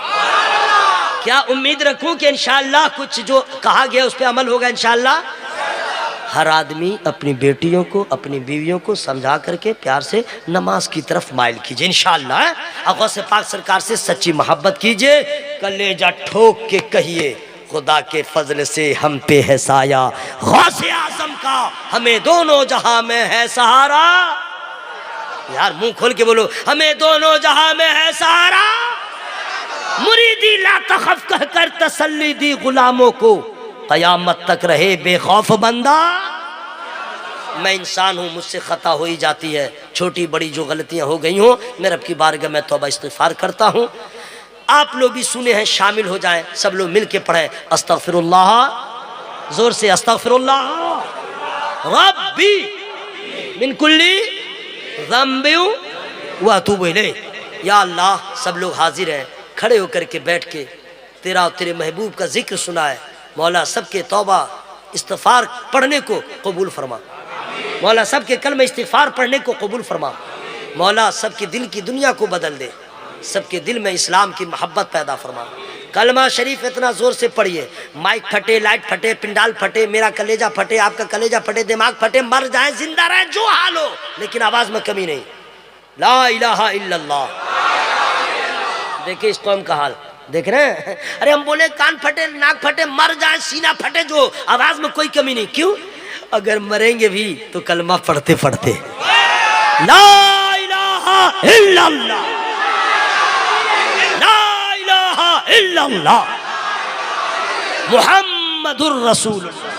क्या उम्मीद रखूं कि इंशाअल्लाह कुछ जो कहा गया उस पर अमल होगा इंशाअल्लाह। हर आदमी अपनी बेटियों को, अपनी बीवियों को समझा करके प्यार से नमाज की तरफ माइल कीजिए इंशाअल्लाह। अगौस से पाक सरकार से सच्ची मोहब्बत कीजिए। कलेजा ठोक के कहिए खुदा के फजल से हम पे है साया, गौसे आजम का हमें दोनों जहां में है सहारा। यार मुंह खोल के बोलो, हमें दोनों जहां में है सहारा। मुरीदी ला तखफ कह कर तसल्ली दी गुलामों को, कयामत तक रहे बेखौफ बंदा। मैं इंसान हूँ, मुझसे खता हो ही जाती है, छोटी बड़ी जो गलतियां हो गई हों, मैं रब की बारगाह में तौबा इस्तिगफार करता हूँ। आप लोग भी सुने हैं, शामिल हो जाएं, सब लोग मिल के पढ़ें अस्तगफिरुल्लाह, जोर से अस्तगफिरुल्लाह रब्बी मिन कुल्ली ज़ंबिन व अतूबु इलैह। या अल्लाह, सब लोग हाजिर हैं, खड़े होकर के बैठ के तेरा और तेरे महबूब का जिक्र सुनाए। मौला सबके तौबा इस्तिगफार पढ़ने को कबूल फरमा। मौला सबके कलमे इस्तिगफार पढ़ने को कबूल फरमा। मौला सबके दिल की दुनिया को बदल दे, सबके दिल में इस्लाम की मोहब्बत पैदा फरमा। कलमा शरीफ इतना जोर से पढ़िए, माइक फटे, लाइट फटे, पिंडाल फटे, मेरा कलेजा फटे, आपका कलेजा फटे, दिमाग फटे, मर जाए, जिंदा रहे, जो हाल हो, लेकिन आवाज में कमी नहीं। ला इलाहा इल्लल्लाह। देखिए इस कौम का हाल देख रहे हैं। अरे हम बोले कान फटे, नाक फटे, मर जाए, सीना फटे, जो आवाज में कोई कमी नहीं। क्यों? अगर मरेंगे भी तो कलमा पढ़ते पढ़ते ला इलाहा इल्लल्लाह, ला इलाहा इल्लल्लाह, मुहम्मदुर रसूलुल्लाह।